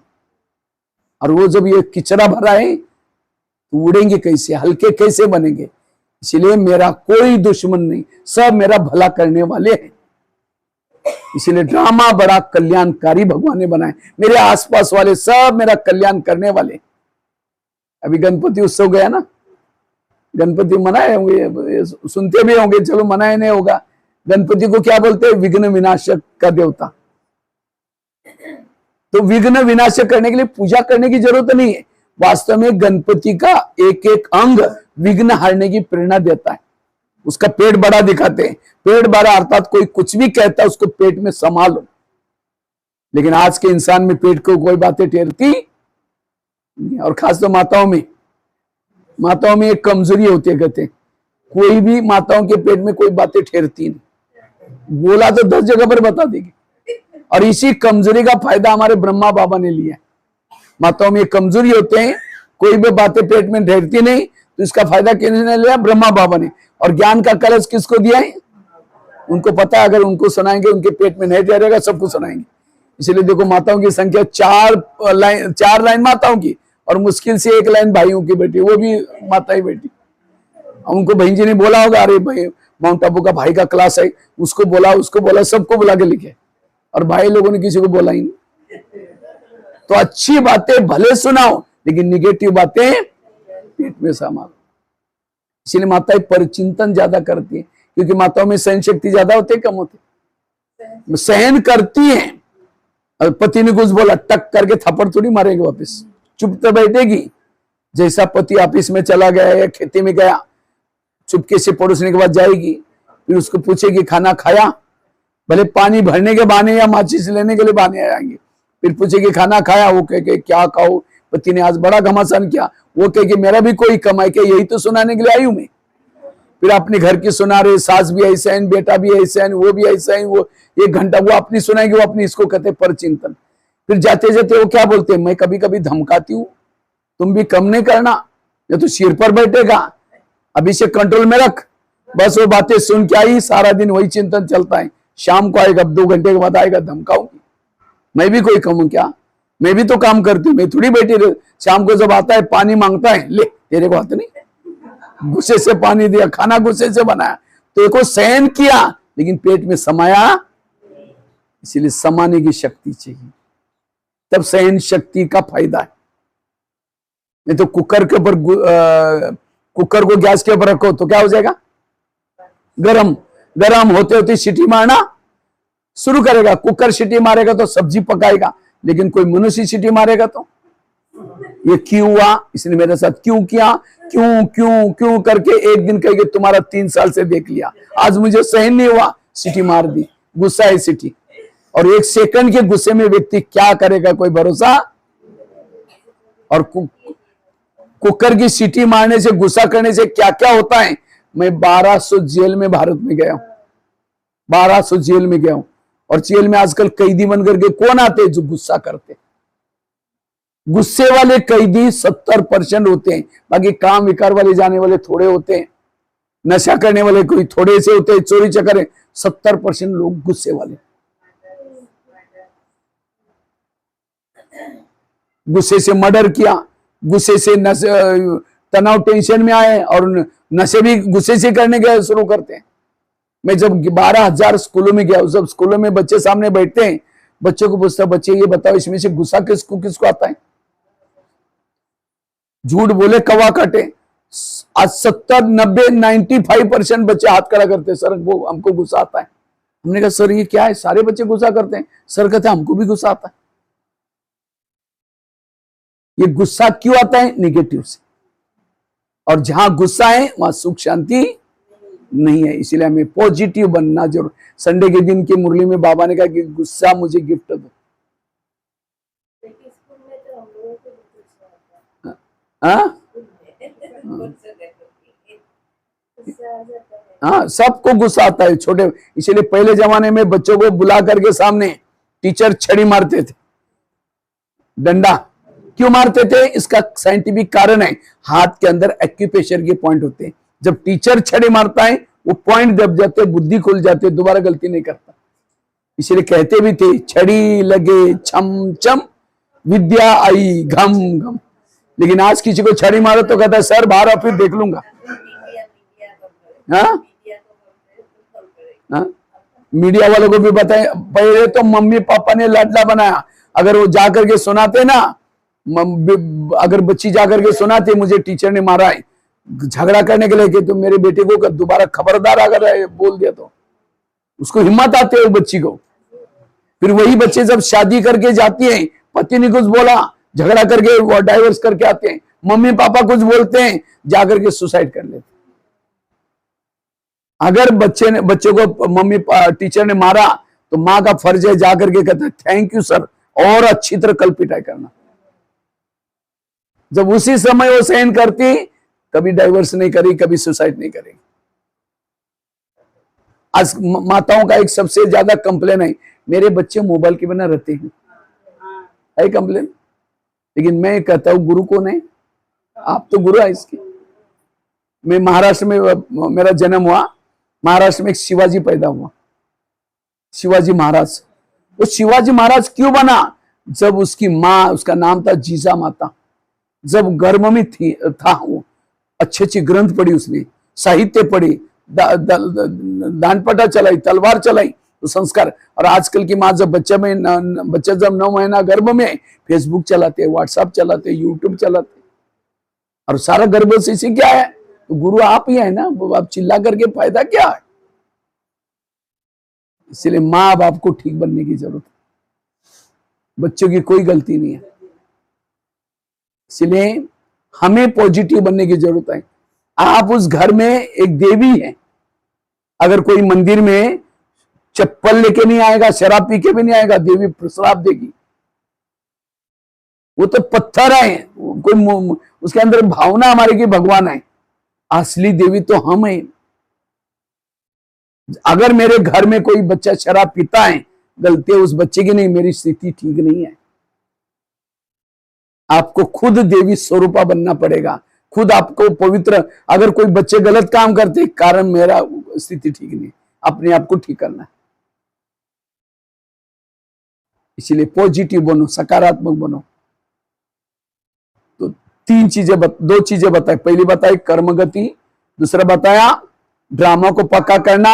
और वो जब ये किचड़ा भरा है तो उड़ेंगे कैसे, हल्के कैसे बनेंगे। इसलिए मेरा कोई दुश्मन नहीं, सब मेरा भला करने वाले हैं। इसलिए ड्रामा बड़ा कल्याणकारी भगवान ने बनाए। मेरे आसपास वाले सब मेरा कल्याण करने वाले। अभी गणपति उत्सव गया ना, गणपति मनाए होंगे, सुनते भी होंगे, चलो मनाए नहीं होगा। गणपति को क्या बोलते हैं? विघ्न विनाशक का देवता। तो विघ्न विनाशक करने के लिए पूजा करने की जरूरत नहीं है। वास्तव में गणपति का एक एक अंग विघ्न हारने की प्रेरणा देता है। उसका पेट बड़ा दिखाते हैं, पेट बड़ा अर्थात कोई कुछ भी कहता है उसको पेट में संभालो। लेकिन आज के इंसान में पेट को कोई बातें ठहरती, और खास तो माताओं में एक कमजोरी होती है। कहते हैं कोई भी माताओं के पेट में कोई बातें ठहरती नहीं, बोला तो 10 जगह पर बता देगी। और इसी कमजोरी का फायदा हमारे ब्रह्मा बाबा ने लिया। माताओं में कमजोरी होते हैं, कोई भी बातें पेट में ठहरती नहीं, तो इसका फायदा किसने लिया? ब्रह्मा बाबा ने। और ज्ञान का कलश किसको दिया है? उनको पता है अगर उनको सुनाएंगे उनके पेट में नहीं ठहरेगा, सबको सुनाएंगे। इसलिए देखो माताओं की संख्या 4 लाइन माताओं की, और मुश्किल से 1 लाइन भाइयों की बेटी, वो भी माता ही बेटी। उनको बहन जी ने बोला होगा, अरे भाई माउंट आबू का भाई का क्लास है, उसको बोला, सबको बुला के लिखे, और भाई लोगों ने किसी को बोला ही नहीं। तो अच्छी बातें भले सुनाओ, लेकिन निगेटिव बातें पेट में संभालो। इसलिए माताएं परिचिंतन ज्यादा करती है, क्योंकि माताओं में सहन शक्ति ज्यादा होती है, कम होती है? सहन करती है। पति ने कुछ बोला, टक करके थप्पड़ थोड़ी मारेंगे वापस, चुप तो बैठेगी। जैसा पति ऑफिस में चला गया या खेती में गया, चुपके से पड़ोसने के बाद जाएगी, फिर उसको पूछेगी खाना खाया, भले पानी भरने के बहाने या माचिस लेने के लिए बहाने आएंगे। फिर पूछेगी खाना खाया, वो कहे के क्या खाओ, पति ने आज बड़ा घमासान किया, वो कहे कि मेरा भी कोई कमाई के, यही तो सुनाने के लिए आई हूं मैं। फिर अपने घर की सुना रहे, सास भी ऐसा है, बेटा भी ऐसा है, वो भी ऐसा है, वो 1 घंटा वो अपनी सुनाएगी, वो अपनी, इसको कहते परचिंतन। फिर जाते जाते वो क्या बोलते हैं, मैं कभी कभी धमकाती हूँ, तुम भी कम नहीं करना, या तो सिर पर बैठेगा, अभी से कंट्रोल में रख। बस वो बातें सुन के आई, सारा दिन वही चिंतन चलता है। शाम को आएगा, 2 घंटे के बाद आएगा, धमकाऊंगी, मैं भी कोई कम हूं क्या? मैं भी तो काम करती हूँ, मैं थोड़ी बैठी रह। शाम को जब आता है पानी मांगता है, ले तेरे को हाथ नहीं, गुस्से से पानी दिया, खाना गुस्से से बनाया, तो एक को सहन किया, लेकिन पेट में समाया। इसीलिए समाने की शक्ति चाहिए, तब सहन शक्ति का फायदा है। नहीं तो कुकर के ऊपर, कुकर को गैस के ऊपर रखो तो क्या हो जाएगा? गरम होते होते सीटी मारना शुरू करेगा। कुकर सीटी मारेगा तो सब्जी पकाएगा, लेकिन कोई मनुष्य सीटी मारेगा तो ये क्यों हुआ, इसने मेरे साथ क्यों किया, क्यों क्यों क्यों करके एक दिन कहेंगे तुम्हारा 3 साल से देख लिया, आज मुझे सहन नहीं हुआ, सीटी मार दी। गुस्सा है सीटी, और 1 सेकंड के गुस्से में व्यक्ति क्या करेगा, कोई भरोसा। और कुकर की सीटी मारने से, गुस्सा करने से क्या क्या होता है। मैं 1200 जेल में भारत में गया हूं, 1200 जेल में गया हूं, और जेल में आजकल कैदी बन करके कौन आते हैं? जो गुस्सा करते। गुस्से वाले कैदी 70% होते हैं, बाकी काम विकार वाले जाने वाले थोड़े होते हैं, नशा करने वाले कोई थोड़े से होते हैं, चोरी चक्कर 70% लोग गुस्से वाले। गुस्से से मर्डर किया, गुस्से से तनाव टेंशन में आए, और नशे भी गुस्से से करने के शुरू करते हैं। मैं जब 12,000 स्कूलों में गया, जब स्कूलों में बच्चे सामने बैठते हैं, बच्चों को पूछता, बच्चे ये बताओ इसमें से गुस्सा किसको किसको आता है? झूठ बोले कौवा काटे। आज 70, 90, 95% बच्चे हाथ खड़ा करते हैं, सर वो हमको गुस्सा आता है। हमने कहा सर ये क्या है, सारे बच्चे गुस्सा करते हैं। सर कहते हैं हमको भी गुस्सा आता है। ये गुस्सा क्यों आता है? निगेटिव से, और जहां गुस्सा है वहां सुख शांति नहीं है। इसीलिए हमें पॉजिटिव बनना जरूर। संडे के दिन की मुरली में बाबा ने कहा कि गुस्सा मुझे गिफ्ट दो। हाँ, सबको गुस्सा आता है छोटे। इसीलिए पहले जमाने में बच्चों को बुला करके सामने टीचर छड़ी मारते थे, डंडा क्यों मारते थे? इसका साइंटिफिक कारण है, हाथ के अंदर एक्यूप्रेशर के पॉइंट होते हैं। जब टीचर छड़ी मारता है वो पॉइंट दब जाते, बुद्धि खुल जाते, दोबारा गलती नहीं करता। इसलिए कहते भी थे, छड़ी लगे छम छम विद्या आई घम घम। लेकिन आज किसी को छड़ी मारो तो कहता है सर बाहर आओ फिर देख लूंगा। हाँ हाँ, मीडिया वालों को भी बताएं, पहले तो मम्मी पापा ने लाडला बनाया। अगर वो जाकर के सुनाते ना, अगर बच्ची जाकर के सुनाती मुझे टीचर ने मारा है, झगड़ा करने के लिए कि तुम मेरे बेटे को दोबारा खबरदार अगर बोल दिया तो उसको हिम्मत आती है वो बच्ची को। फिर वही बच्चे जब शादी करके जाती हैं, पति ने कुछ बोला, झगड़ा करके वो डाइवर्स करके आते हैं, मम्मी पापा कुछ बोलते हैं, जाकर के सुसाइड कर लेते हैं। अगर बच्चे को मम्मी टीचर ने मारा तो माँ का फर्ज है जाकर के कहता है थैंक यू सर, और अच्छी तरह कल पिटाई करना। जब उसी समय वो सहन करती, कभी डाइवर्स नहीं करी, कभी सुसाइड नहीं करेगी। आज माताओं का एक सबसे ज्यादा कंप्लेन है, मेरे बच्चे मोबाइल के बिना रहते हैं, है कंप्लेन। लेकिन मैं कहता हूं गुरु कौन है? आप तो गुरु है इसकी। मैं महाराष्ट्र में, मेरा जन्म हुआ महाराष्ट्र में, एक शिवाजी पैदा हुआ, शिवाजी महाराज। वो शिवाजी महाराज क्यों बना? जब उसकी माँ, उसका नाम था जीजा माता, जब गर्भ में था वो अच्छे अच्छे ग्रंथ पढ़ी उसने, साहित्य पढ़ी, दानपटा चलाई, तलवार चलाई, तो संस्कार। और आजकल की माँ जब बच्चा जब 9 महीना गर्भ में, फेसबुक चलाते, व्हाट्सएप चलाते, यूट्यूब चलाते, और सारा गर्भ से इसी क्या है? तो गुरु आप ही है ना, आप चिल्ला करके फायदा क्या है? इसलिए माँ बाप को ठीक बनने की जरूरत है, बच्चों की कोई गलती नहीं है। इसलिए हमें पॉजिटिव बनने की जरूरत है। आप उस घर में एक देवी है, अगर कोई मंदिर में चप्पल लेके नहीं आएगा, शराब पी के भी नहीं आएगा, देवी प्रसाद देगी। वो तो पत्थर है, कोई उसके अंदर भावना हमारे की भगवान है, असली देवी तो हम है। अगर मेरे घर में कोई बच्चा शराब पीता है, गलती उस बच्चे की नहीं, मेरी स्थिति ठीक नहीं है। आपको खुद देवी स्वरूपा बनना पड़ेगा, खुद आपको पवित्र। अगर कोई बच्चे गलत काम करते, कारण मेरा स्थिति ठीक नहीं, अपने आप को ठीक करना है। इसलिए पॉजिटिव बनो, सकारात्मक बनो। तो 2 चीजें बताई। पहली बताई कर्मगति, दूसरा बताया ड्रामा को पक्का करना,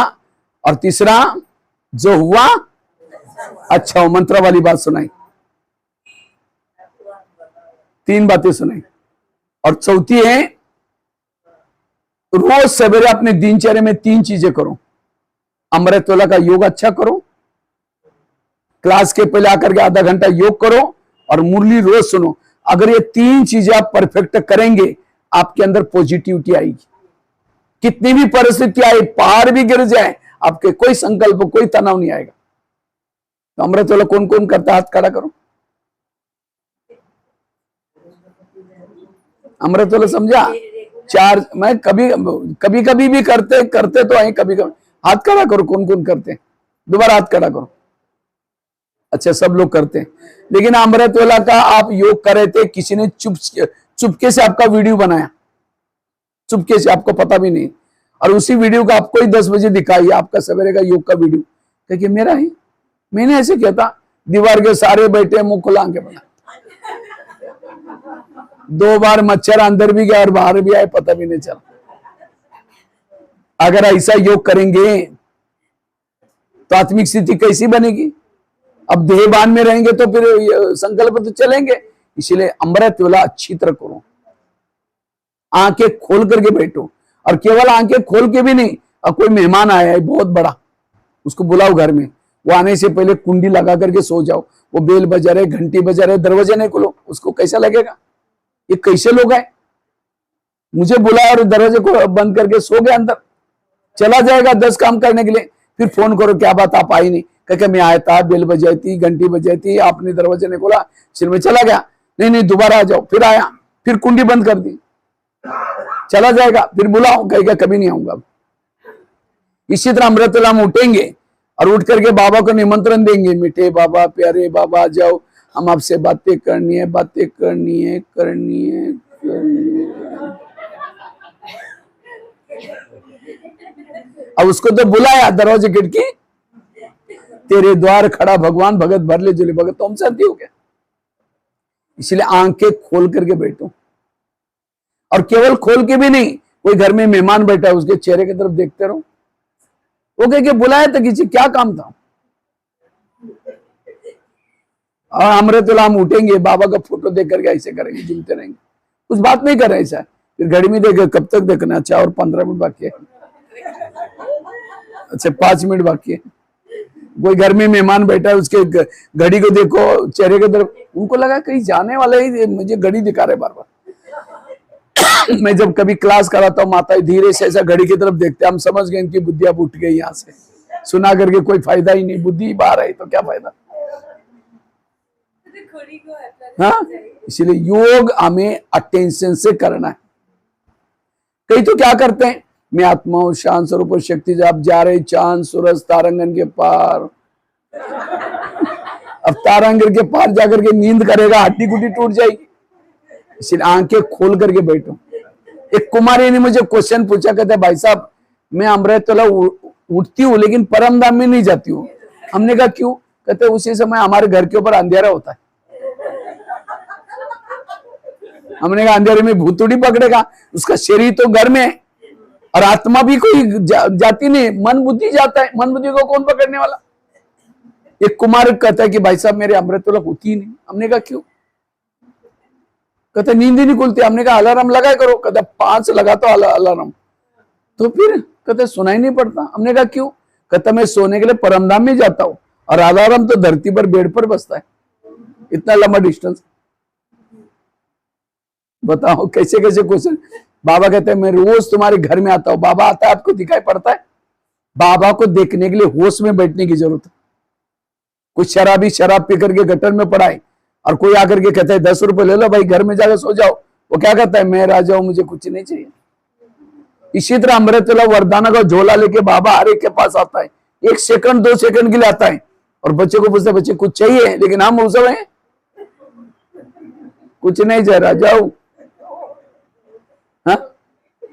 और तीसरा जो हुआ अच्छा हो, मंत्र वाली बात सुनाई। 3 बातें सुनाई। और चौथी है रोज सवेरे अपने दिनचर्या में 3 चीजें करो। अमृतवेला का योग अच्छा करो, क्लास के पहले आकर के आधा घंटा योग करो, और मुरली रोज सुनो। अगर ये 3 चीजें आप परफेक्ट करेंगे, आपके अंदर पॉजिटिविटी आएगी। कितनी भी परिस्थिति आए, पहाड़ भी गिर जाए, आपके कोई संकल्प, कोई तनाव नहीं आएगा। तो अमृतवेला कौन कौन करता है? हाथ खड़ा करो। अमृतवेला समझा? 4 मैं कभी भी करते तो है, कभी हाथ खड़ा करो। कौन कौन करते हैं? दोबारा हाथ खड़ा करो। अच्छा, सब लोग करते हैं। लेकिन अमृतवेला का आप योग कर रहे थे, किसी ने चुपके से आपका वीडियो बनाया, चुपके से, आपको पता भी नहीं, और उसी वीडियो को आपको ही 10 बजे दिखाई, आपका सवेरे का योग का वीडियो, देखिए मेरा ही, मैंने ऐसे किया था। दीवार के सारे बैठे, मुंह खुला के बना। 2 बार मच्छर अंदर भी गया और बाहर भी आए, पता भी नहीं चला। अगर ऐसा योग करेंगे तो आत्मिक स्थिति कैसी बनेगी? अब देहबान में रहेंगे तो फिर संकल्प तो चलेंगे। इसलिए अमृतवेला अच्छी तरह करो, आंखें खोल करके बैठो। और केवल आंखें खोल के भी नहीं, अब कोई मेहमान आया है बहुत बड़ा, उसको बुलाओ घर में, वो आने से पहले कुंडी लगा करके सो जाओ। वो बेल बजा रहे, घंटी बजा रहे, दरवाजे नहीं खोलो, उसको कैसा लगेगा? ये कैसे लोग हैं? मुझे बुलाया और दरवाजे को बंद करके सो गया, अंदर चला जाएगा 10 काम करने के लिए। फिर फोन करो, क्या बात आप आई नहीं? कह मैं आया था, बेल बजाई थी, घंटी बजाई थी, आपने दरवाजे नहीं खोला, सिर में चला गया। नहीं दोबारा आ जाओ। फिर आया, फिर कुंडी बंद कर दी, चला जाएगा। फिर बुलाओ, कहेगा कभी नहीं आऊंगा। इसी तरह अमृतवेला हम उठेंगे और उठ करके बाबा को निमंत्रण देंगे, मीठे बाबा, प्यारे बाबा, आ जाओ, हम आपसे बातें करनी है, बातें करनी है, करनी है, करनी है। अब उसको तो बुलाया, दरवाजे खिड़की तेरे द्वार खड़ा भगवान, भगत भर ले जुले भगत, तो हम शांति हो गया। इसलिए आंखें खोल करके बैठो, और केवल खोल के भी नहीं, कोई घर में मेहमान बैठा है उसके चेहरे की तरफ देखते रहो। वो कह के बुलाया था किसी, क्या काम था? और अमृतुल्लाह हम उठेंगे, बाबा का फोटो देख करके ऐसे करेंगे, झूमते रहेंगे, कुछ बात नहीं कर रहे ऐसा। फिर घड़ी में देखे कब तक देखना, अच्छा और 15 मिनट बाकी है, अच्छा 5 मिनट बाकी है। कोई घर में मेहमान बैठा है, उसके घड़ी को देखो, चेहरे की तरफ, उनको लगा कहीं जाने वाला ही, मुझे घड़ी दिखा रहे बार बार। मैं जब कभी क्लास कराता हूँ, माता धीरे से ऐसा घड़ी की तरफ देखते, हम समझ गए इनकी बुद्धि अब उठ गई, यहाँ से सुना करके कोई फायदा ही नहीं, बुद्धि बाहर आई तो क्या फायदा। हाँ, इसलिए योग हमें अटेंशन से करना है। कई तो क्या करते हैं, मैं आत्मा हूं, शांत स्वरूप और शक्ति, जब जा रहे चांद सूरज तारंगन के पार, अब तारंगन के पार जाकर के नींद करेगा, हड्डी गुड्डी टूट जाएगी। इसलिए आंखें खोल करके बैठो। एक कुमारी ने मुझे क्वेश्चन पूछा, कहते भाई साहब मैं अमृततुल्लाह उठती हूँ लेकिन परमधाम में नहीं जाती हूँ। हमने कहा क्यों? कहते उसी समय हमारे घर के ऊपर अंधेरा होता है। हमने कहा अंधेरे में भूत थोड़ी पकड़ेगा, उसका शरीर तो घर में है और आत्मा भी कोई जाती नहीं, मन बुद्धि जाता है, मन बुद्धि को कौन पकड़ने वाला। एक कुमार कहता है कि भाई साहब मेरे अमृततुल्लाह होती ही नहीं। हमने कहा क्यों? कहते नींद ही नहीं खुलती। हमने कहा अलार्म लगाया करो। कहते 5 लगा तो अलार्म, तो फिर कहते सुनाई नहीं पड़ता। हमने कहा क्यों? कहता मैं सोने के लिए परमधाम में जाता हूं और अलार्म तो धरती पर बेड पर बजता है, इतना लंबा डिस्टेंस। बताओ कैसे कैसे क्वेश्चन। बाबा कहते हैं मैं रोज तुम्हारे घर में आता हूं। बाबा आता है, आपको दिखाई पड़ता है? बाबा को देखने के लिए होश में बैठने की जरूरत है। कुछ शराबी शराब पी करके गटर में पड़ा है और कोई आकर के कहता है 10 रुपए ले लो भाई, घर में जाकर सो जाओ। वो क्या कहता है, मैं राजा हूं, मुझे कुछ नहीं चाहिए। इसी तरह अमृततुल्लाह वरदाना का झोला लेके बाबा हर एक के पास आता है, 1 सेकंड 2 सेकंड के लिए आता है और बच्चे को पूछता है बच्चे कुछ चाहिए? लेकिन हम उस समय कुछ नहीं चाहिए, राजा हूं। हाँ?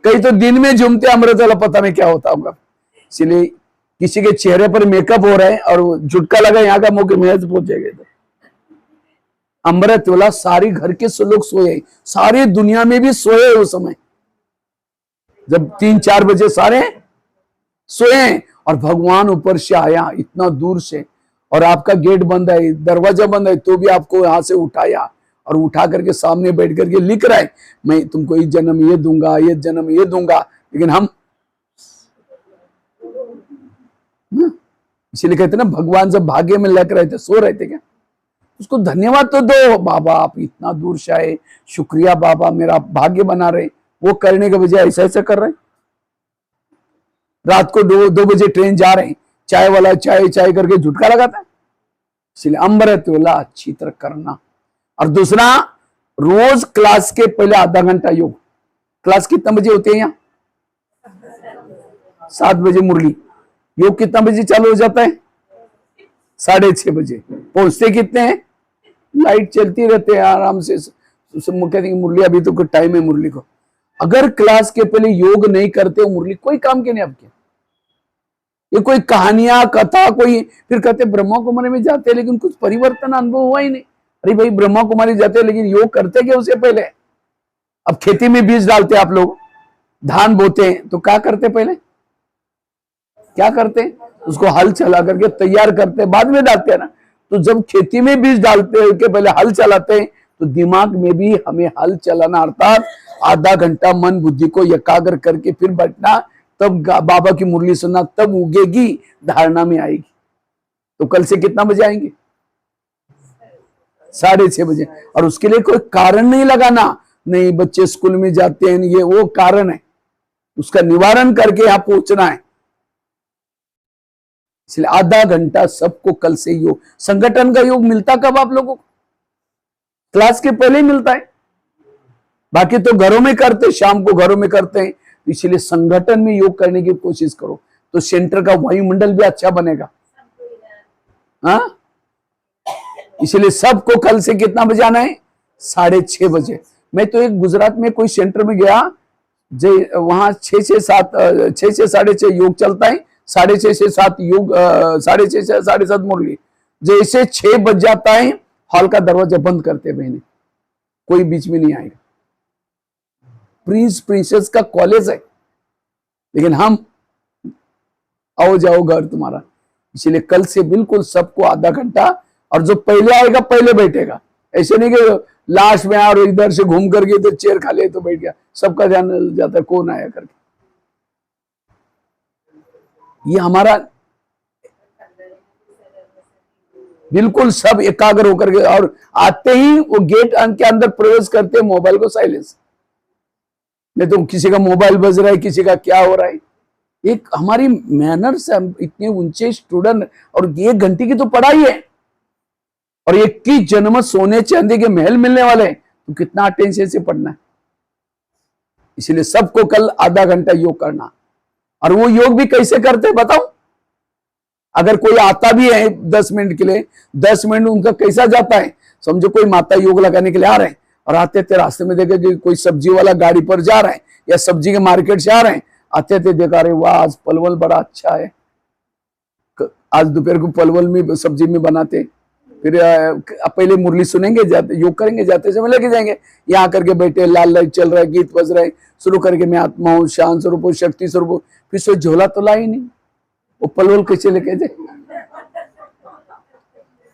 कई तो दिन में झूमते अमृततुल्लाह, पता नहीं क्या होता होगा। इसलिए किसी के चेहरे पर मेकअप हो रहा है और झुटका लगा, यहाँ का मुंह महज पहुंचेगा। अमृततुल्लाह सारी घर के लोग सोए, सारी दुनिया में भी सोए उस समय, जब 3-4 बजे सारे सोए और भगवान ऊपर से आया इतना दूर से, और आपका गेट बंद है, दरवाजा बंद है, तो भी आपको यहां से उठाया और उठा करके सामने बैठ करके लिख रहा है मैं तुमको इस जन्म ये दूंगा, ये जन्म ये दूंगा। लेकिन हम इसीलिए कहते ना भगवान जब भाग्य में लग रहे थे, सो रहे थे क्या? उसको धन्यवाद तो दो, बाबा आप इतना दूर से आए, शुक्रिया बाबा, मेरा भाग्य बना रहे। वो करने के बजाय ऐसा ऐसा कर रहे। रात को 2 बजे ट्रेन जा रहे हैं, चाय वाला चाय चाय करके झुटका लगाता है। इसलिए अमृततुल्लाह अच्छी तरह करना। और दूसरा, रोज क्लास के पहले आधा घंटा योग। क्लास कितना बजे होते हैं यहाँ? 7 बजे मुरली। योग कितना बजे चालू हो जाता है? 6:30 बजे। पहुंचते कितने हैं? लाइट चलती रहते हैं आराम से। कहते हैं मुरली अभी तो कुछ टाइम है मुरली को। अगर क्लास के पहले योग नहीं करते हो, मुरली कोई काम के नहीं आपके। ये कोई कहानियां कथा कोई, फिर कहते ब्रह्मा कुमारी में जाते हैं लेकिन कुछ परिवर्तन अनुभव हुआ ही नहीं। अरे भाई ब्रह्मा कुमारी जाते हैं लेकिन योग करते क्या उससे पहले? अब खेती में बीज डालते आप लोग, धान बोते हैं तो क्या करते पहले? क्या करते? उसको हल चला करके तैयार करते, बाद में डालते हैं ना। तो जब खेती में बीज डालते हैं के पहले हल चलाते हैं, तो दिमाग में भी हमें हल चलाना, अर्थात आधा घंटा मन बुद्धि को एकाग्र करके फिर बैठना, तब बाबा की मुरली सुनना, तब उगेगी, धारणा में आएगी। तो कल से कितना बजे आएंगे? 6:30 बजे। और उसके लिए कोई कारण नहीं लगाना, नहीं बच्चे स्कूल में जाते हैं, ये वो कारण है, उसका निवारण करके यहां पहुंचना है। इसलिए आधा घंटा सबको कल से योग। संगठन का योग मिलता कब आप लोगों को? क्लास के पहले ही मिलता है, बाकी तो घरों में करते, शाम को घरों में करते हैं। इसलिए संगठन में योग करने की कोशिश करो, तो सेंटर का वायुमंडल भी अच्छा बनेगा। हाँ, इसलिए सबको कल से कितना बजे आना है? 6:30 बजे। मैं तो एक गुजरात में कोई सेंटर में गया, वहां 6 से 6:30 योग चलता है, 6:30 से 7 योग, 6:30 से 7:30 मुरली। जैसे 6 बज जाता है हॉल का दरवाजा बंद करते बहने, कोई बीच में नहीं आएगा। प्रिंस प्रिंसेस का कॉलेज है, लेकिन हम आओ जाओ घर तुम्हारा। इसलिए कल से बिल्कुल सबको आधा घंटा, और जो पहले आएगा पहले बैठेगा, ऐसे नहीं कि लास्ट में और इधर से घूम करके इधर चेयर खा ले तो बैठ गया, सबका ध्यान जाता है कौन आया करके। ये हमारा बिल्कुल सब एकाग्र होकर के, और आते ही वो गेट के अंदर प्रवेश करते मोबाइल को साइलेंस, नहीं तो किसी का मोबाइल बज रहा है, किसी का क्या हो रहा है। एक हमारी मैनर्स है, इतने ऊंचे स्टूडेंट, और 1 घंटे की तो पढ़ाई है, और 21 जन्म सोने चांदी के महल मिलने वाले, तो कितना अटेंशन से पढ़ना है। इसलिए सबको कल आधा घंटा योग करना। और वो योग भी कैसे करते हैं बताओ। अगर कोई आता भी है 10 मिनट के लिए, 10 मिनट उनका कैसा जाता है, समझो कोई माता योग लगाने के लिए आ रहे हैं, और आते थे रास्ते में देखे कि कोई सब्जी वाला गाड़ी पर जा रहा है, या सब्जी के मार्केट से आ रहे हैं, आते थे देखा रहे वाह आज पलवल बड़ा अच्छा है, आज दोपहर को पलवल में सब्जी में बनाते। फिर पहले मुरली सुनेंगे, जाते योग करेंगे, जाते समय लेके जाएंगे, यहाँ करके बैठे, लाल लाइट चल रहा है, गीत बज रहा है, शुरू करके मैं आत्मा हूँ, शांत स्वरूप, शक्ति स्वरूप। फिर सो झोला तो ला ही नहीं, वो पलवल कैसे लेके जाए।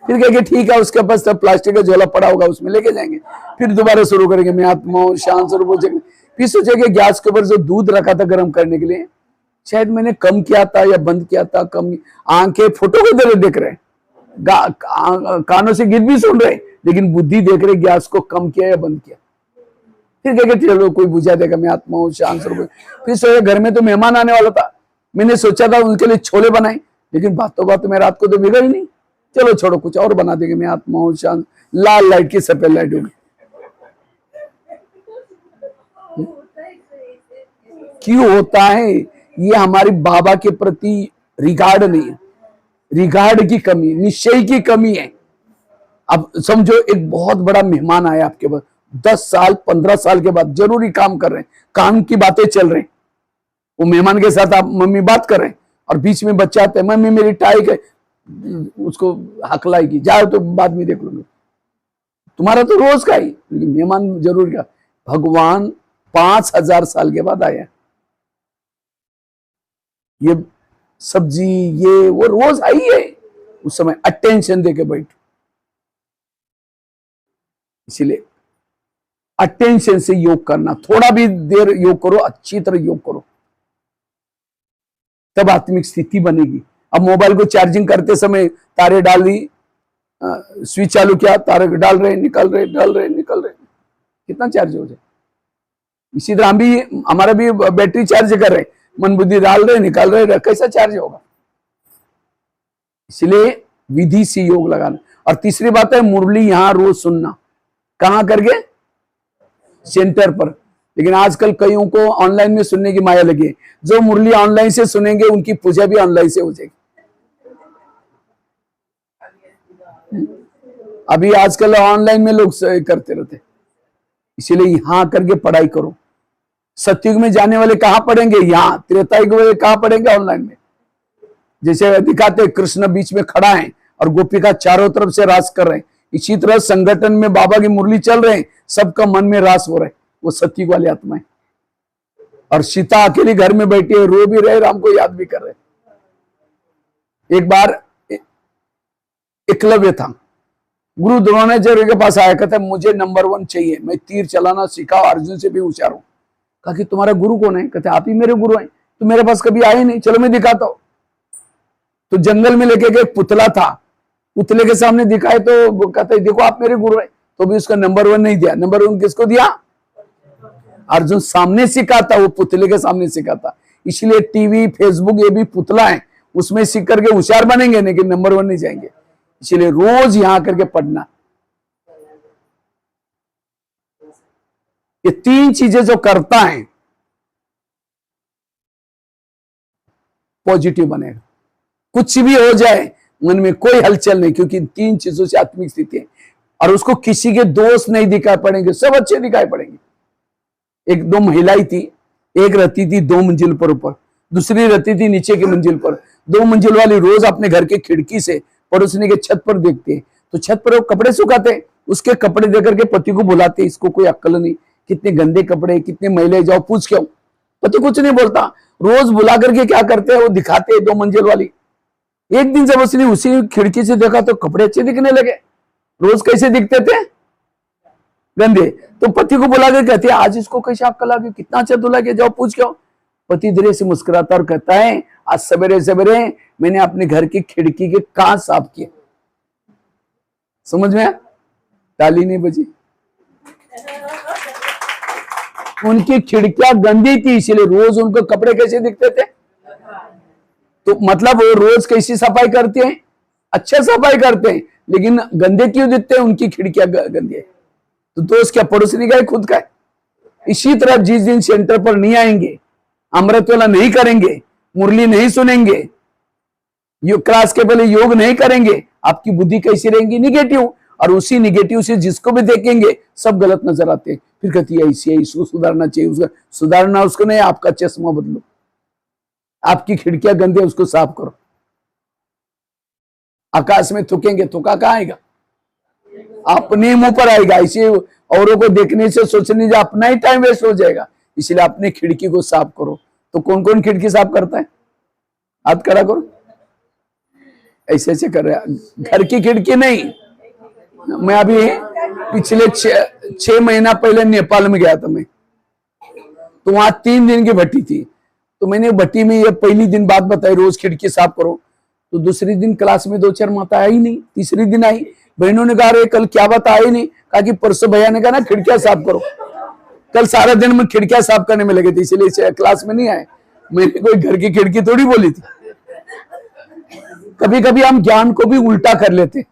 फिर कहेंगे ठीक है, उसके पास तब प्लास्टिक का झोला पड़ा होगा, उसमें लेके जाएंगे। फिर दोबारा शुरू करेंगे मैं आत्मा हूँ, शांत स्वरूप। फिर सोचेंगे गैस के ऊपर जो दूध रखा था गर्म करने के लिए, शायद मैंने कम किया था या बंद किया था, कम। आंखें फोटो की तरह देख रहे हैं, कानों से गीत भी सुन रहे, लेकिन बुद्धि देख रहे गैस को कम किया या बंद किया। फिर कहेंगे चलो कोई बुझा देगा, मैं आत्मा हूँ, शांत स्वरूप। फिर सोचे घर में तो मेहमान आने वाला था, मैंने सोचा था उनके लिए छोले बनाए, लेकिन बातों बातों में रात को तो बिगड़ ही नहीं, चलो छोड़ो कुछ और बना देंगे, मैं आत्मा हूँ, शांत। लाल लाइट की सफेद लाइट होगी। क्यों होता है? ये हमारी बाबा के प्रति रिगार्ड नहीं है, रिगार्ड की कमी, निश्चय की कमी है। अब समझो एक बहुत बड़ा मेहमान आया आपके पास, 10 साल 15 साल के बाद जरूरी काम कर रहे हैं, काम की बातें चल रही, वो मेहमान के साथ आप मम्मी बात कर रहे हैं, और बीच में बच्चा आता है, मम्मी मेरी टाई के, उसको हकलाएगी, जाओ तो बाद में देख लूंगी। तुम्हारा तो रोज का ही, लेकिन मेहमान जरूर का। भगवान 5000 साल के बाद आया, ये सब्जी ये वो रोज आई है, उस समय अटेंशन देके बैठो। इसीलिए अटेंशन से योग करना, थोड़ा भी देर योग करो, अच्छी तरह योग करो, तब आत्मिक स्थिति बनेगी। अब मोबाइल को चार्जिंग करते समय तारे डाल दी, स्विच चालू किया, तारे डाल रहे निकल रहे, डाल रहे निकल रहे, कितना चार्ज हो जाए। इसी तरह हम भी, हमारा भी बैटरी चार्ज कर रहे, मन बुद्धि डाल रहे निकाल रहे, कैसा चार्ज होगा। इसलिए विधि से योग लगाना। और तीसरी बात है मुरली यहां रोज सुनना, कहां करके? सेंटर पर। लेकिन आजकल कईयों को ऑनलाइन में सुनने की माया लगी है, जो मुरली ऑनलाइन से सुनेंगे उनकी पूजा भी ऑनलाइन से हो जाएगी। अभी आजकल ऑनलाइन में लोग करते रहते, इसीलिए यहां करके पढ़ाई करो। सतयुग में जाने वाले कहां पढ़ेंगे? यहाँ। त्रेता युग वाले कहां पढ़ेंगे? ऑनलाइन में। जैसे दिखाते कृष्ण बीच में खड़ा है और गोपिका चारों तरफ से रास कर रहे हैं, इसी तरह संगठन में बाबा की मुरली चल रहे हैं, सबका मन में रास हो रहा है, वो सतयुग वाली आत्माएं। और सीता अकेली घर में बैठी है, रो भी रहे, राम को याद भी कर रहे। एक बार एकलव्य था, गुरु द्रोणाचार्य के पास आया, कहता मुझे नंबर 1 चाहिए, मैं तीर चलाना सीखा, अर्जुन से भी होशियार हूं। कहा कि तुम्हारा गुरु कौन है? कहते आप ही मेरे गुरु हैं, तो मेरे पास कभी आए नहीं, चलो मैं दिखाता हूं। तो जंगल में लेके गए, पुतला था, पुतले के सामने दिखाए तो कहते देखो आप मेरे गुरु हैं, तो भी उसका नंबर 1 नहीं दिया। नंबर 1 किसको दिया? अर्जुन सामने सिखाता, वो पुतले के सामने सिखाता। इसलिए टीवी फेसबुक ये भी पुतला है, उसमें सीख करके होशियार बनेंगे, लेकिन नंबर 1 नहीं जाएंगे। इसलिए रोज यहां करके पढ़ना। ये 3 चीजें जो करता है पॉजिटिव बनेगा। कुछ भी हो जाए मन में कोई हलचल नहीं, क्योंकि 3 चीजों से आत्मिक स्थिति है। और उसको किसी के दोष नहीं दिखाई पड़ेंगे, सब अच्छे दिखाई पड़ेंगे। 1-2 महिलाएं थी, एक रहती थी 2 मंजिल पर ऊपर, दूसरी रहती थी नीचे की मंजिल पर। 2 मंजिल वाली रोज अपने घर के खिड़की से पड़ोसनी के छत पर देखते, तो छत पर वो कपड़े सुखाते, उसके कपड़े देकर के पति को बुलाते, इसको कोई अक्ल नहीं, कितने गंदे कपड़े, कितने मैले, जाओ पूछ के आओ। पति कुछ नहीं बोलता, रोज बुला करके क्या करते हैं, वो दिखाते हैं 2 मंजिल वाली। एक दिन जब उसने उसी खिड़की से देखा तो कपड़े अच्छे दिखने लगे, रोज कैसे दिखते थे, गंदे। तो पति को बुला कर कहते हैं आज इसको कैसे अक्ल आ गई, कितना अच्छा धुला के, जाओ पूछ के आओ। पति धीरे से मुस्कुराता और कहता है आज सवेरे सवेरे मैंने अपने घर की खिड़की के कांच साफ किए। समझ में? ताली नहीं बजी। उनकी खिड़कियां गंदी थी, इसलिए रोज उनको कपड़े कैसे दिखते थे। तो मतलब वो रोज कैसी सफाई करते हैं, अच्छे सफाई करते हैं, लेकिन गंदे क्यों दिखते हैं, उनकी खिड़कियां गंदी है। तो दोस्त क्या पड़ोसी का है, खुद का है। इसी तरह जिस दिन सेंटर पर नहीं आएंगे, अमृत वाला नहीं करेंगे, मुरली नहीं सुनेंगे, क्लास के पहले योग नहीं करेंगे, आपकी बुद्धि कैसी रहेगी, निगेटिव। और उसी निगेटिव से जिसको भी देखेंगे सब गलत नजर आते हैं। फिर कहती है ऐसी है, इसको सुधारना चाहिए, उसका सुधारना उसको नहीं, आपका चश्मा बदलो, आपकी खिड़कियां गंदे, उसको साफ करो। आकाश में थूकेंगे, थूका कहां आएगा, अपने मुंह पर आएगा। इसे औरों को देखने से सोचने से अपना ही टाइम वेस्ट हो जाएगा। इसलिए अपने खिड़की को साफ करो। तो कौन कौन खिड़की साफ करता है, हाथ खड़ा करो। ऐसे ऐसे कर रहे, घर की खिड़की नहीं। मैं अभी पिछले 6 महीना पहले नेपाल में गया था मैं, तो वहां 3 दिन की भट्टी थी। तो मैंने भट्टी में ये पहली दिन बात बताई रोज खिड़की साफ करो। तो दूसरी दिन क्लास में 2-4 माता आई नहीं, तीसरी दिन आई, बहनों ने कहा रे कल क्या बात आई नहीं, कहा कि परसों भैया ने कहा ना खिड़कियां साफ करो। कल सारा दिन में खिड़कियां साफ करने में लगे थे, इसलिए क्लास में नहीं आए। मैंने कोई घर की खिड़की थोड़ी बोली थी। कभी कभी हम ज्ञान को भी उल्टा कर लेते।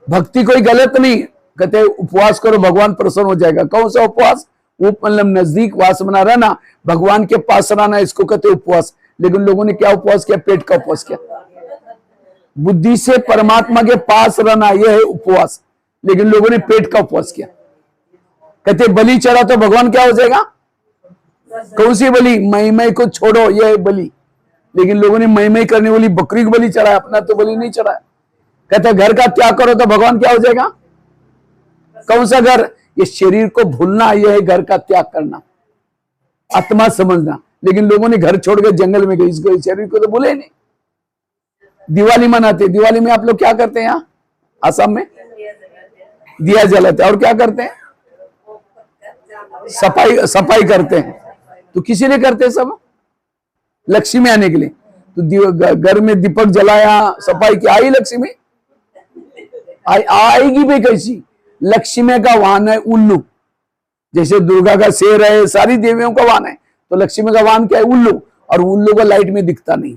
भक्ति कोई गलत नहीं, कहते उपवास करो भगवान प्रसन्न हो जाएगा। कौन सा उपवास, वो मतलब नजदीक वास बना रहना, भगवान के पास रहना, इसको कहते उपवास। लेकिन लोगों ने क्या उपवास किया, पेट का उपवास किया। बुद्धि से परमात्मा के पास रहना यह है उपवास, लेकिन लोगों ने पेट का उपवास किया। कहते बलि चढ़ा तो भगवान क्या हो जाएगा, कौन सी बलि, मैं को छोड़ो, यह है बलि। लेकिन लोगों ने मैं करने वाली बकरी को बलि चढ़ाया, अपना तो बलि नहीं चढ़ाया। कहते घर का त्याग करो तो भगवान क्या हो जाएगा, कौन सा घर, ये शरीर को भूलना, यह है घर का त्याग करना, आत्मा समझना। लेकिन लोगों ने घर छोड़ के जंगल में गए, इसको शरीर को तो भूले नहीं। दिवाली मनाते, दिवाली में आप लोग क्या करते हैं, यहाँ आसाम में दिया जलाते हैं, और क्या करते हैं, सफाई करते हैं। तो किसी ने करते हैं सब, लक्ष्मी आने के लिए। तो घर में दीपक जलाया, सफाई की, आई लक्ष्मी, आएगी भी कैसी। लक्ष्मी का वाहन है उल्लू, जैसे दुर्गा का शेर है, सारी देवियों का वाहन है। तो लक्ष्मी का वाहन क्या है, उल्लू। और उल्लू का लाइट में दिखता नहीं।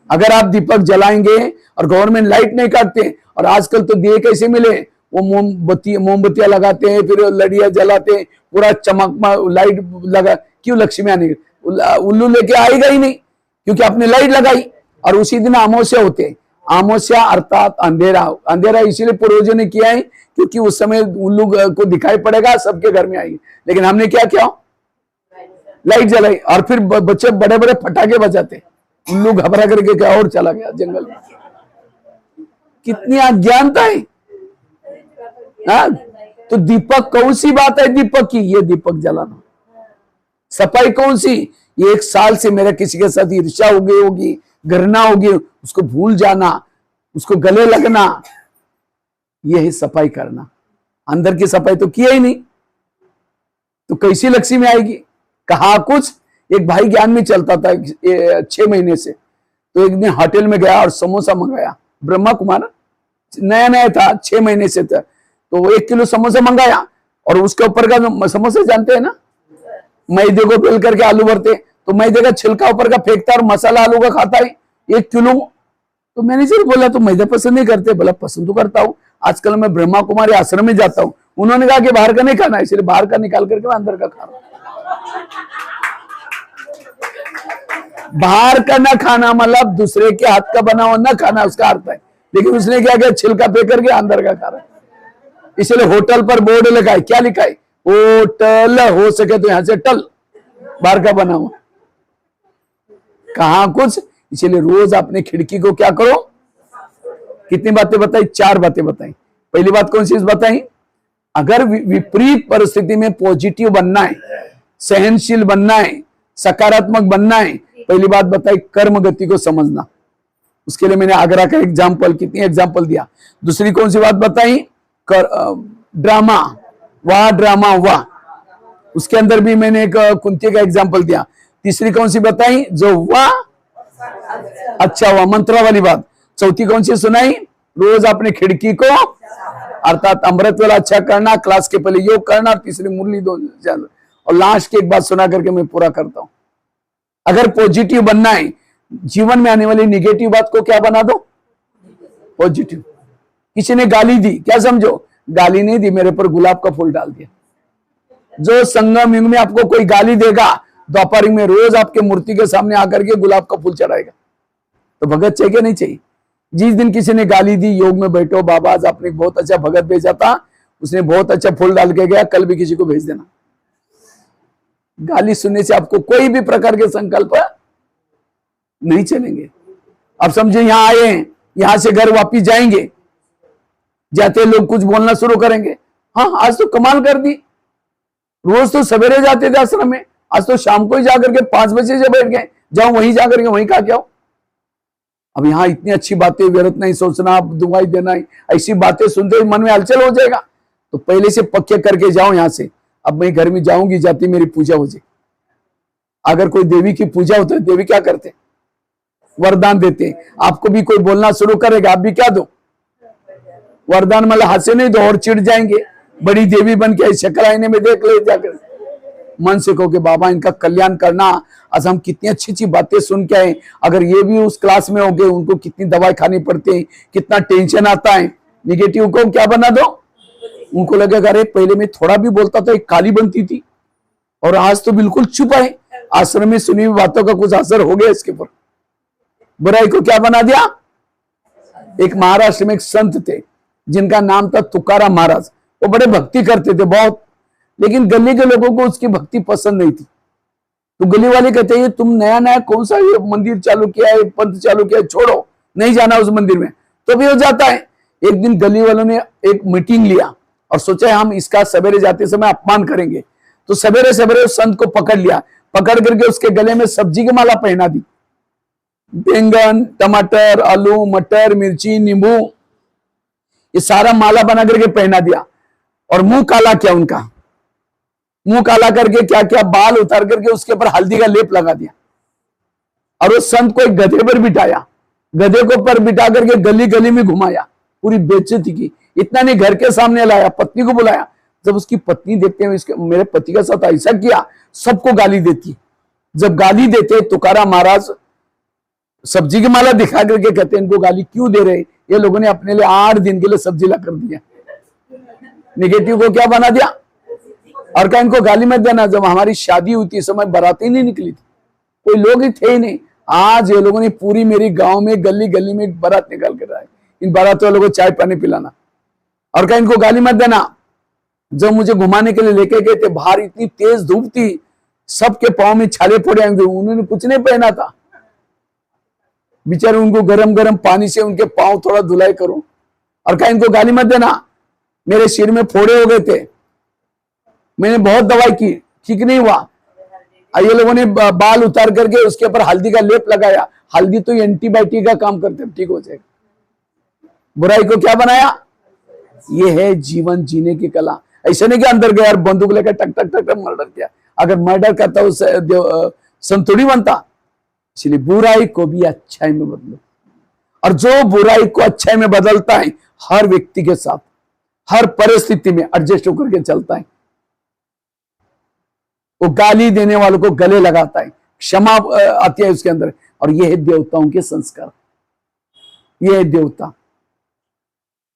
अगर आप दीपक जलाएंगे, और गवर्नमेंट लाइट नहीं काटते, और आजकल तो दिए कैसे मिले, वो मोमबत्तियां लगाते हैं, फिर लड़ियां जलाते हैं, पूरा चमकमा लाइट लगा। क्यों, लक्ष्मी आने, उल्लू लेके आएगा ही नहीं, क्योंकि आपने लाइट लगाई। और उसी दिन अमावस्या होते हैं, अमावस्या अर्थात अंधेरा। अंधेरा इसीलिए पूर्वजों ने किया है, क्योंकि उस समय उल्लू को दिखाई पड़ेगा, सबके घर में आएगी। लेकिन हमने क्या किया, लाइट जलाई, और फिर बच्चे बड़े बड़े पटाखे बजाते। उल्लू घबरा करके क्या और चला गया जंगल में। कितनी अज्ञानता है। तो दीपक कौन सी बात है, दीपक की, ये दीपक जलाना। सफाई कौन सी, ये 1 साल से मेरा किसी के साथ ईर्ष्या हो गई होगी, घृणा होगी, उसको भूल जाना, उसको गले लगना, यह है सफाई करना। अंदर की सफाई तो किया ही नहीं, तो कैसी लक्ष्मी आएगी। कहा कुछ, एक भाई ज्ञान में चलता था 6 महीने से। तो एक दिन होटल में गया और समोसा मंगाया, ब्रह्मा कुमार, नया नया था, 6 महीने से था। तो 1 किलो समोसा मंगाया, और उसके ऊपर का जो समोसे जानते हैं ना, मैदे को बेल करके आलू भरते, तो मैदे का छिलका ऊपर का फेंकता और मसाला आलू का खाता है 1 किलो। तो मैनेजर बोला तो मैदा पसंद नहीं करते, बोला पसंद तो करता हूँ, आजकल मैं ब्रह्मा कुमारी आश्रम में जाता हूँ। उन्होंने कहा कि बाहर का नहीं खाना, इसलिए बाहर का निकाल करके मैं अंदर का खा रहा हूं। बाहर का ना खाना मतलब दूसरे के हाथ का बना हुआ ना खाना, उसका अर्थ है। लेकिन उसने क्या किया, छिलका फेंक करके अंदर का खा रहा है। इसलिए होटल पर बोर्ड लगा है, क्या लिखा है, होटल, हो सके तो यहां से टल, बाहर का बना हुआ, कहां कुछ। इसलिए रोज अपने खिड़की को क्या करो। कितनी बातें बताई? 4 बातें बताई। पहली बात कौन सी बताई? अगर विपरीत परिस्थिति में पॉजिटिव बनना है, सहनशील बनना है, सकारात्मक बनना है, पहली बात बताई कर्म गति को समझना। उसके लिए मैंने आगरा का एग्जाम्पल, कितनी एग्जाम्पल दिया। दूसरी कौन सी बात बताई? ड्रामा, वाह ड्रामा वाह, उसके अंदर भी मैंने एक कुंती का एग्जाम्पल दिया। तीसरी कौन सी बताई? जो वाह अच्छा हुआ, मंत्र वाली बात। चौथी कौन सी सुनाई? रोज अपने खिड़की को, अर्थात अमृत वाला अच्छा करना, क्लास के पहले योग करना, तीसरी मुरली दो, और लास्ट की एक बात सुना करके मैं पूरा करता हूं। अगर पॉजिटिव बनना है, जीवन में आने वाली निगेटिव बात को क्या बना दो? पॉजिटिव। किसी ने गाली दी, क्या समझो? गाली नहीं दी, मेरे पर गुलाब का फूल डाल दिया। जो संगम युग में आपको कोई गाली देगा, द्वापर युग में रोज आपके मूर्ति के सामने आकर के गुलाब का फूल चढ़ाएगा। तो भगत चाहिए कि नहीं चाहिए? जिस दिन किसी ने गाली दी, योग में बैठो, बाबा आज आपने बहुत अच्छा भगत भेजा था, उसने बहुत अच्छा फूल डाल के गया, कल भी किसी को भेज देना। गाली सुनने से आपको कोई भी प्रकार के संकल्प नहीं चलेंगे। अब समझे, यहां आए हैं, यहां से घर वापिस जाएंगे, जाते लोग कुछ बोलना शुरू करेंगे, हाँ आज तो कमाल कर दी, रोज तो सवेरे जाते थे आश्रम में, आज तो शाम को ही जाकर के 5 बजे से बैठ गए, जाओ वहीं जाकर के वहीं खा के आओ। अब यहाँ इतनी अच्छी बातें, व्यर्थ नहीं सोचना, दुआई देना, ऐसी बातें सुनते ही मन में हलचल हो जाएगा। तो पहले से पक्के करके जाओ यहां से, अब मैं घर में जाऊंगी, जाती मेरी पूजा हो जाए। अगर कोई देवी की पूजा होती है, देवी क्या करते? वरदान देते। आपको भी कोई बोलना शुरू करेगा, आप भी क्या दो? वरदान। मतलब हाथ से नहीं दो, और चिढ़ जाएंगे, बड़ी देवी बन के शक्ल आईने में देख ले जाकर, मन से कहो कि बाबा इनका कल्याण करना। आज हम कितनी अच्छी अच्छी बातें सुन के आए, अगर ये भी उस क्लास में हो गए, उनको कितनी दवाई खानी पड़ती है, कितना टेंशन आता है। निगेटिव को क्या बना दो? उनको लगेगा अरे पहले मैं थोड़ा भी बोलता था एक काली बनती थी, और आज तो बिल्कुल चुप है। आश्रम में सुनी हुई बातों का कुछ असर हो गया इसके ऊपर। बुराई को क्या बना दिया? एक महाराष्ट्र में एक संत थे जिनका नाम था तुकाराम महाराज। वो बड़े भक्ति करते थे बहुत, लेकिन गली के लोगों को उसकी भक्ति पसंद नहीं थी। तो गली वाले कहते हैं तुम नया नया कौन सा ये मंदिर चालू किया है, पंथ चालू किया है, छोड़ो, नहीं जाना उस मंदिर में। तो भी हो जाता है। एक दिन गली वालों ने एक मीटिंग लिया और सोचा हम इसका सवेरे जाते समय अपमान करेंगे। तो सवेरे सवेरे उस संत को पकड़ लिया, पकड़ करके उसके गले में सब्जी की माला पहना दी। बैंगन, टमाटर, आलू, मटर, मिर्ची, नींबू, ये सारा माला बना करके पहना दिया। और मुंह काला किया उनका, मुंह काला करके क्या किया, बाल उतार करके उसके ऊपर हल्दी का लेप लगा दिया। और उस संत को एक गधे पर बिठाया, गधे को पर बिठा करके गली गली में घुमाया, पूरी बेइज्जती की। इतना नहीं, घर के सामने लाया, पत्नी को बुलाया। जब उसकी पत्नी देखते हैं इसके मेरे पति का साथ ऐसा किया, सबको गाली देती। जब गाली देते तुकाराम महाराज सब्जी की माला दिखा करके कहते हैं इनको गाली क्यों दे रहे? ये लोगों ने अपने लिए 8 दिन के लिए सब्जी ला कर दिया। निगेटिव को क्या बना दिया? और क्या इनको गाली मत देना। जब हमारी शादी हुई थी समय बाराती नहीं निकली थी, कोई लोग ही थे ही नहीं। आज ये लोगों ने पूरी मेरी गांव में गली गली में बारात निकाल कर आए। इन बारात वालों को चाय पानी पिलाना। और क्या इनको गाली मत देना। जब मुझे घुमाने के लिए लेके गए थे, बाहर इतनी तेज धूप थी, सबके पांव में छाले पड़े होंगे, उन्होंने कुछ नहीं पहना था। बेचारे उनको गरम गरम पानी से उनके पांव थोड़ा धुलाई करो। और क्या इनको गाली मत देना। मेरे सिर में फोड़े हो गए थे, मैंने बहुत दवाई की, ठीक नहीं हुआ। ये लोगों ने बाल उतार करके उसके ऊपर हल्दी का लेप लगाया। हल्दी तो एंटीबायोटिक का काम करते, ठीक हो जाएगा। बुराई को क्या बनाया? ये है जीवन जीने की कला। ऐसे नहीं कि अंदर गया और बंदूक लेकर टक टक टक टक मर्डर किया। अगर मर्डर करता संतुड़ी बनता। इसलिए बुराई को भी अच्छाई में बदलो। और जो बुराई को अच्छाई में बदलता है, हर व्यक्ति के साथ हर परिस्थिति में एडजस्ट होकर के चलता है। वो गाली देने वालों को गले लगाता है, क्षमा आती है उसके अंदर। और यह है देवताओं के संस्कार। यह है देवता।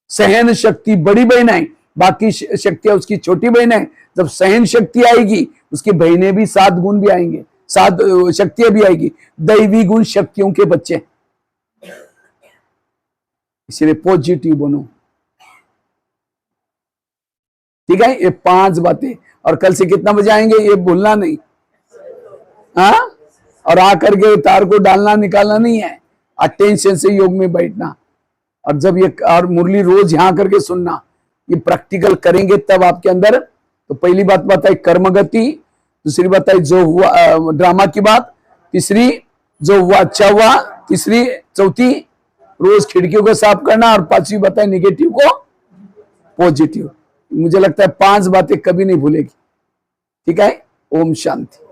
सहन शक्ति बड़ी बहन है, बाकी शक्तियां उसकी छोटी बहन है। जब सहन शक्ति आएगी, उसकी बहनें भी 7 गुण भी आएंगे, 7 शक्तियां भी आएगी। दैवी गुण शक्तियों के बच्चे। इसलिए पॉजिटिव बनो। ठीक है, ये 5 बातें। और कल से कितना बजे आएंगे ये भूलना नहीं। हाँ, और आकर के तार को डालना निकालना नहीं है, अटेंशन से योग में बैठना। और जब ये और मुरली रोज यहाँ करके सुनना, ये प्रैक्टिकल करेंगे तब आपके अंदर। तो पहली बात बताई कर्मगति, दूसरी बताई जो हुआ ड्रामा की बात, तीसरी जो हुआ अच्छा हुआ, तीसरी चौथी रोज खिड़कियों को साफ करना, और पांचवी बताई निगेटिव को पॉजिटिव। मुझे लगता है 5 बातें कभी नहीं भूलेगी। ठीक है, ओम शांति।